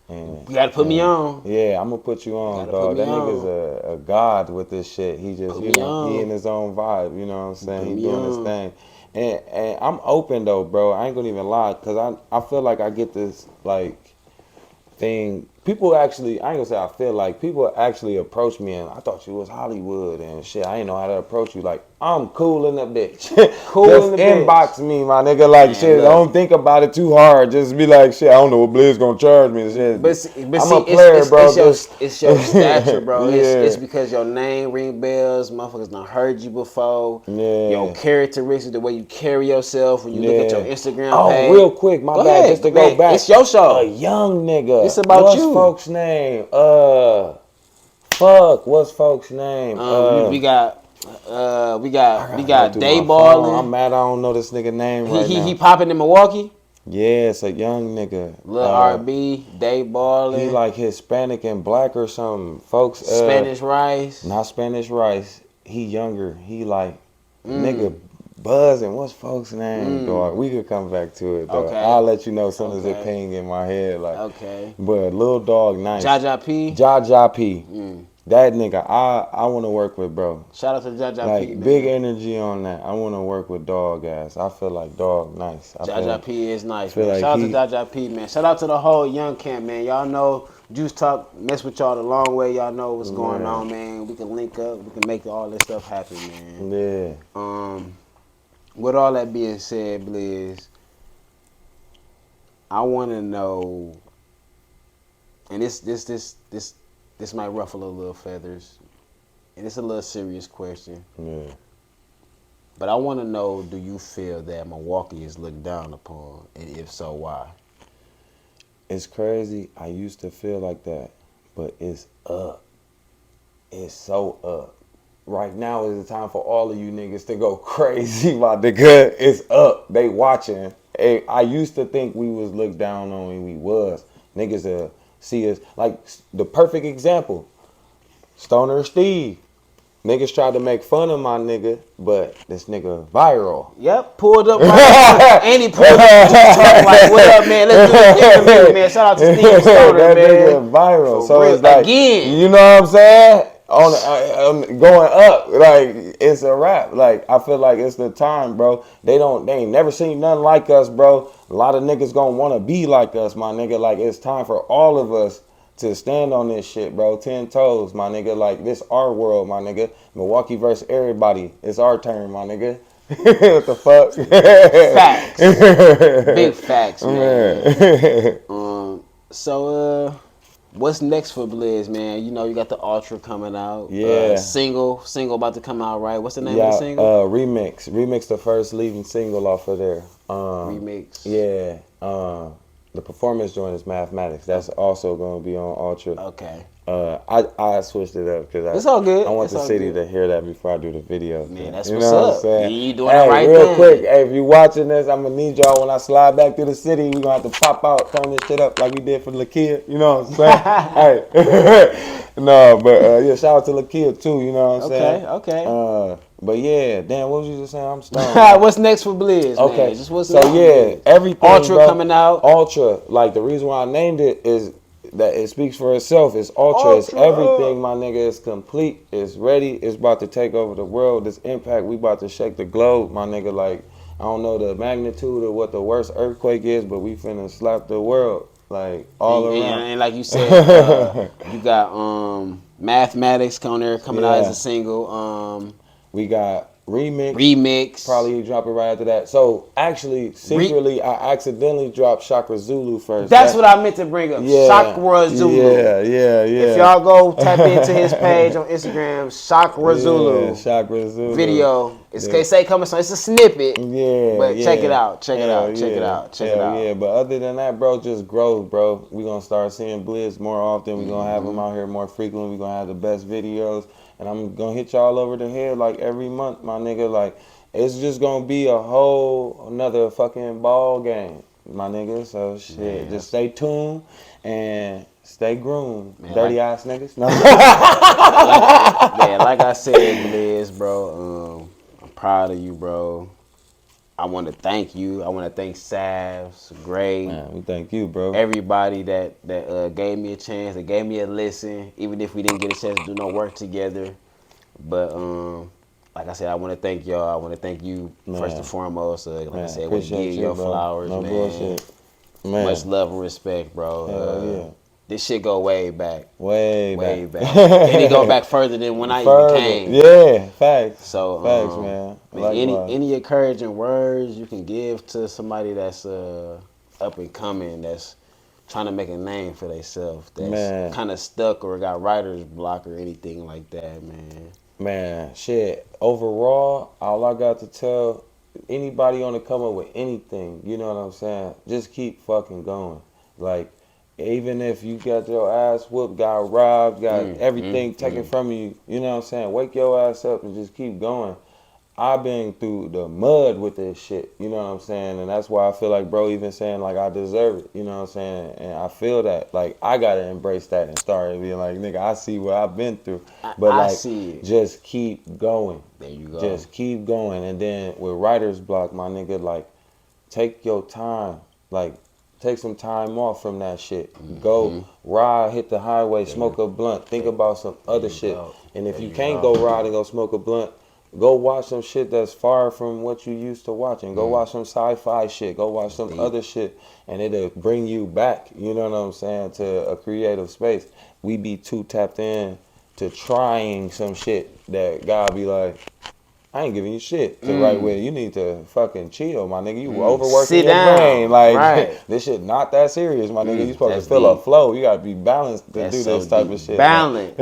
[SPEAKER 1] And
[SPEAKER 3] you gotta put me on.
[SPEAKER 1] Yeah, I'm gonna put you on, dog. That nigga's a god with this shit. He just, he in his own vibe. You know what I'm saying? He doing his thing. And I'm open though, bro. I ain't gonna even lie, cause I feel like I get this like thing. People actually, I ain't gonna say I feel like, people actually approach me and I thought you was Hollywood and shit. I ain't know how to approach you. Like, I'm cool in the bitch. Just inbox me, my nigga. Like, man, shit, don't think about it too hard. Just be like, shit, I don't know what Blizz gonna charge me. Shit.
[SPEAKER 3] But
[SPEAKER 1] I'm a player, bro.
[SPEAKER 3] It's your stature, bro. It's because your name ring bells. Motherfuckers done heard you before.
[SPEAKER 1] Yeah.
[SPEAKER 3] Your characteristics, the way you carry yourself when you look at your Instagram page.
[SPEAKER 1] Oh, real quick, my bad. Just to go back.
[SPEAKER 3] It's your show.
[SPEAKER 1] A young nigga.
[SPEAKER 3] It's about
[SPEAKER 1] What's
[SPEAKER 3] you.
[SPEAKER 1] Folks' name? What's folks' name?
[SPEAKER 3] We got Day Ballin'.
[SPEAKER 1] I'm mad I don't know this nigga name right now.
[SPEAKER 3] He popping in Milwaukee?
[SPEAKER 1] Yeah, it's a young nigga.
[SPEAKER 3] Lil R&B, Day Ballin'.
[SPEAKER 1] He like Hispanic and black or something. Folks.
[SPEAKER 3] Spanish Rice.
[SPEAKER 1] Not Spanish Rice. He younger. He like, nigga buzzing. What's folks' name, dog? We could come back to it, dog. Okay. I'll let you know as soon as it ping in my head. Like,
[SPEAKER 3] okay.
[SPEAKER 1] But Lil Dog, nice.
[SPEAKER 3] Jaja P.
[SPEAKER 1] Jaja P. That nigga, I want to work with, bro.
[SPEAKER 3] Shout out to Jaja
[SPEAKER 1] like,
[SPEAKER 3] P.
[SPEAKER 1] Big energy on that. I want to work with Dog ass. I feel like Dog nice.
[SPEAKER 3] Jaja P is nice,
[SPEAKER 1] man.
[SPEAKER 3] Like shout out to Jaja P, man. Shout out to the whole Young Camp, man. Y'all know Juice Talk mess with y'all the long way. Y'all know what's going on, man. We can link up. We can make all this stuff happen, man.
[SPEAKER 1] Yeah.
[SPEAKER 3] With all that being said, Blizz, I want to know, and this might ruffle a little feathers, and it's a little serious question.
[SPEAKER 1] Yeah.
[SPEAKER 3] But I want to know, do you feel that Milwaukee is looked down upon, and if so, why?
[SPEAKER 1] It's crazy. I used to feel like that, but it's up. It's so up. Right now is the time for all of you niggas to go crazy, my nigga. It's up. They watching. Hey, I used to think we was looked down on, and we was. Niggas see us. Like, the perfect example, Stoner Steve. Niggas tried to make fun of my nigga, but this nigga viral.
[SPEAKER 3] Yep, pulled up right and he pulled up like, what up, man? Let's do this interview, man. Shout out to Steve Stoner,
[SPEAKER 1] that
[SPEAKER 3] man.
[SPEAKER 1] Nigga viral.
[SPEAKER 3] For
[SPEAKER 1] so
[SPEAKER 3] real.
[SPEAKER 1] It's like,
[SPEAKER 3] again.
[SPEAKER 1] You know what I'm saying? On going up, like, it's a wrap. Like, I feel like it's the time, bro. They ain't never seen nothing like us, bro. A lot of niggas gonna wanna be like us, my nigga. Like, it's time for all of us to stand on this shit, bro. 10 toes, my nigga. Like, this our world, my nigga. Milwaukee versus everybody. It's our turn, my nigga. What the fuck?
[SPEAKER 3] Facts. Big facts, man. So, what's next for Blizz, man? You know, you got the Ultra coming out.
[SPEAKER 1] Yeah.
[SPEAKER 3] Single about to come out, right? What's the name of the single?
[SPEAKER 1] Remix. Remix, the first leading single off of there.
[SPEAKER 3] Remix.
[SPEAKER 1] Yeah. the performance joint is Mathematics. That's also going to be on Ultra.
[SPEAKER 3] Okay.
[SPEAKER 1] I switched it up because
[SPEAKER 3] It's all good.
[SPEAKER 1] I want
[SPEAKER 3] It's
[SPEAKER 1] the
[SPEAKER 3] all
[SPEAKER 1] city
[SPEAKER 3] good.
[SPEAKER 1] to hear that before I do the video.
[SPEAKER 3] Man, that's
[SPEAKER 1] you
[SPEAKER 3] what's
[SPEAKER 1] know
[SPEAKER 3] up.
[SPEAKER 1] What I'm saying?
[SPEAKER 3] You doing the right
[SPEAKER 1] real
[SPEAKER 3] thing.
[SPEAKER 1] quick, hey, if you watching this, I'm gonna need y'all when I slide back through the city. We gonna have to pop out, turn this shit up like we did for Lakia. You know what I'm saying? Hey, no, but yeah, shout out to Lakia too. You know what I'm saying?
[SPEAKER 3] Okay.
[SPEAKER 1] But yeah, damn, what was you just saying? I'm stoned.
[SPEAKER 3] What's next for Blizz?
[SPEAKER 1] Okay,
[SPEAKER 3] Man? Just what's
[SPEAKER 1] so
[SPEAKER 3] next for
[SPEAKER 1] yeah,
[SPEAKER 3] Blizz?
[SPEAKER 1] everything.
[SPEAKER 3] Ultra
[SPEAKER 1] bro,
[SPEAKER 3] coming out.
[SPEAKER 1] Ultra, like the reason why I named it is that it speaks for itself. It's Ultra. It's everything, my nigga. It's complete. It's ready. It's about to take over the world. This impact, we about to shake the globe, my nigga. Like, I don't know the magnitude of what the worst earthquake is, but we finna slap the world, like, all around.
[SPEAKER 3] And like you said, you got Mathematics coming out as a single.
[SPEAKER 1] We got
[SPEAKER 3] Remix.
[SPEAKER 1] Probably drop it right after that. So actually, secretly, I accidentally dropped Chakra Zulu first.
[SPEAKER 3] That's what I meant to bring up.
[SPEAKER 1] Yeah,
[SPEAKER 3] Chakra Zulu.
[SPEAKER 1] Yeah.
[SPEAKER 3] If y'all go tap into his page on Instagram, Chakra Zulu.
[SPEAKER 1] Chakra Zulu.
[SPEAKER 3] Video. It's say coming soon. It's a snippet.
[SPEAKER 1] Yeah.
[SPEAKER 3] But check it out. Check it out.
[SPEAKER 1] Yeah, but other than that, bro, just growth, bro. We gonna start seeing Blizz more often. We gonna have him out here more frequently. We gonna have the best videos. And I'm gonna hit y'all over the head like every month, my nigga. Like, it's just gonna be a whole another fucking ball game, my nigga. So shit, man, just stay tuned and stay groomed, man, dirty ass niggas. No.
[SPEAKER 3] like I said, Blizz, bro. I'm proud of you, bro. I want to thank you. I want to thank SAFS, Gray.
[SPEAKER 1] Man, we thank you, bro.
[SPEAKER 3] Everybody that gave me a chance, that gave me a listen, even if we didn't get a chance to do no work together. But like I said, I want to thank y'all. I want to thank you first and foremost. Like I said, I want to give your flowers,
[SPEAKER 1] no
[SPEAKER 3] man.
[SPEAKER 1] Bullshit. Man.
[SPEAKER 3] Much love and respect, bro.
[SPEAKER 1] Hell yeah.
[SPEAKER 3] This shit go way back.
[SPEAKER 1] Way back.
[SPEAKER 3] And it go back further than when I even came.
[SPEAKER 1] Yeah, facts.
[SPEAKER 3] So,
[SPEAKER 1] facts, man.
[SPEAKER 3] Any encouraging words you can give to somebody that's up and coming, that's trying to make a name for themselves, that's kind of stuck or got writer's block or anything like that, man.
[SPEAKER 1] Man, shit. Overall, all I got to tell anybody on the come up with anything, you know what I'm saying? Just keep fucking going. Like, even if you got your ass whooped, got robbed, got everything taken from you, you know what I'm saying? Wake your ass up and just keep going. I've been through the mud with this shit, you know what I'm saying? And that's why I feel like bro even saying like I deserve it, you know what I'm saying? And I feel that, like I gotta embrace that and start being like, nigga, I see what I've been through. But
[SPEAKER 3] I
[SPEAKER 1] like,
[SPEAKER 3] see it.
[SPEAKER 1] Just keep going.
[SPEAKER 3] There you go.
[SPEAKER 1] Just keep going. And then with writer's block, my nigga, like, take your time. Like, take some time off from that shit. Go ride, hit the highway, smoke a blunt, think about some other shit. And if you can't go ride and go smoke a blunt, go watch some shit that's far from what you used to watching. Go watch some sci-fi shit. Go watch some other shit. And it'll bring you back, you know what I'm saying, to a creative space. We be too tapped in to trying some shit that God be like, I ain't giving you shit to write with. You need to fucking chill, my nigga. You overworking your brain. Like, this shit not that serious, my nigga. You supposed to feel a flow. You gotta be balanced to do this type of shit.
[SPEAKER 3] Balance.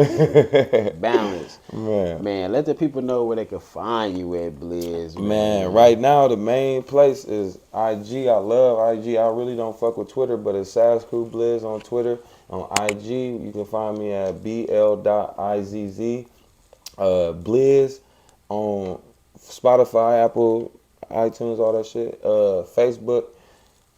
[SPEAKER 3] Balance.
[SPEAKER 1] Man,
[SPEAKER 3] let the people know where they can find you at, Blizz.
[SPEAKER 1] Man, right now the main place is IG. I love IG. I really don't fuck with Twitter, but it's SAFS Crew Blizz on Twitter. On IG, you can find me at bl.izz. Blizz on Spotify, Apple, iTunes, all that shit. Facebook,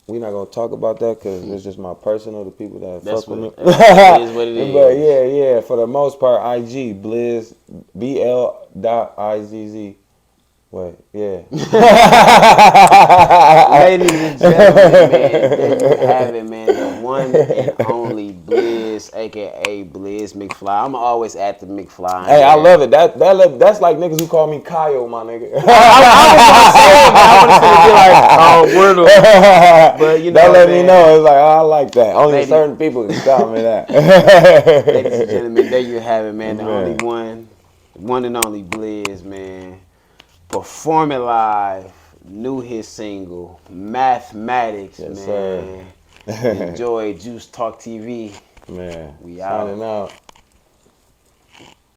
[SPEAKER 1] we not gonna talk about that because it's just my personal, the people that fuck with me.
[SPEAKER 3] That is what it is.
[SPEAKER 1] But yeah, for the most part, IG, Blizz, bl.izz. Wait, yeah.
[SPEAKER 3] Ladies and gentlemen, man, there you have it, man. The one and only Blizz, aka Blizz McFly. I'm always at the McFly.
[SPEAKER 1] Hey, I love it. That's like niggas who call me Kyle, my nigga.
[SPEAKER 3] I was gonna say it, but I was gonna be like, oh, Wordle. But you know,
[SPEAKER 1] that let me know. It's like, oh, I like that. Only certain people can call me that.
[SPEAKER 3] Ladies and gentlemen, there you have it, man. The only one and only Blizz, man. Performing live, new hit single, Mathematics,
[SPEAKER 1] yes,
[SPEAKER 3] man.
[SPEAKER 1] Sir.
[SPEAKER 3] Enjoy Juice Talk TV.
[SPEAKER 1] Man,
[SPEAKER 3] we out.
[SPEAKER 1] Signing out.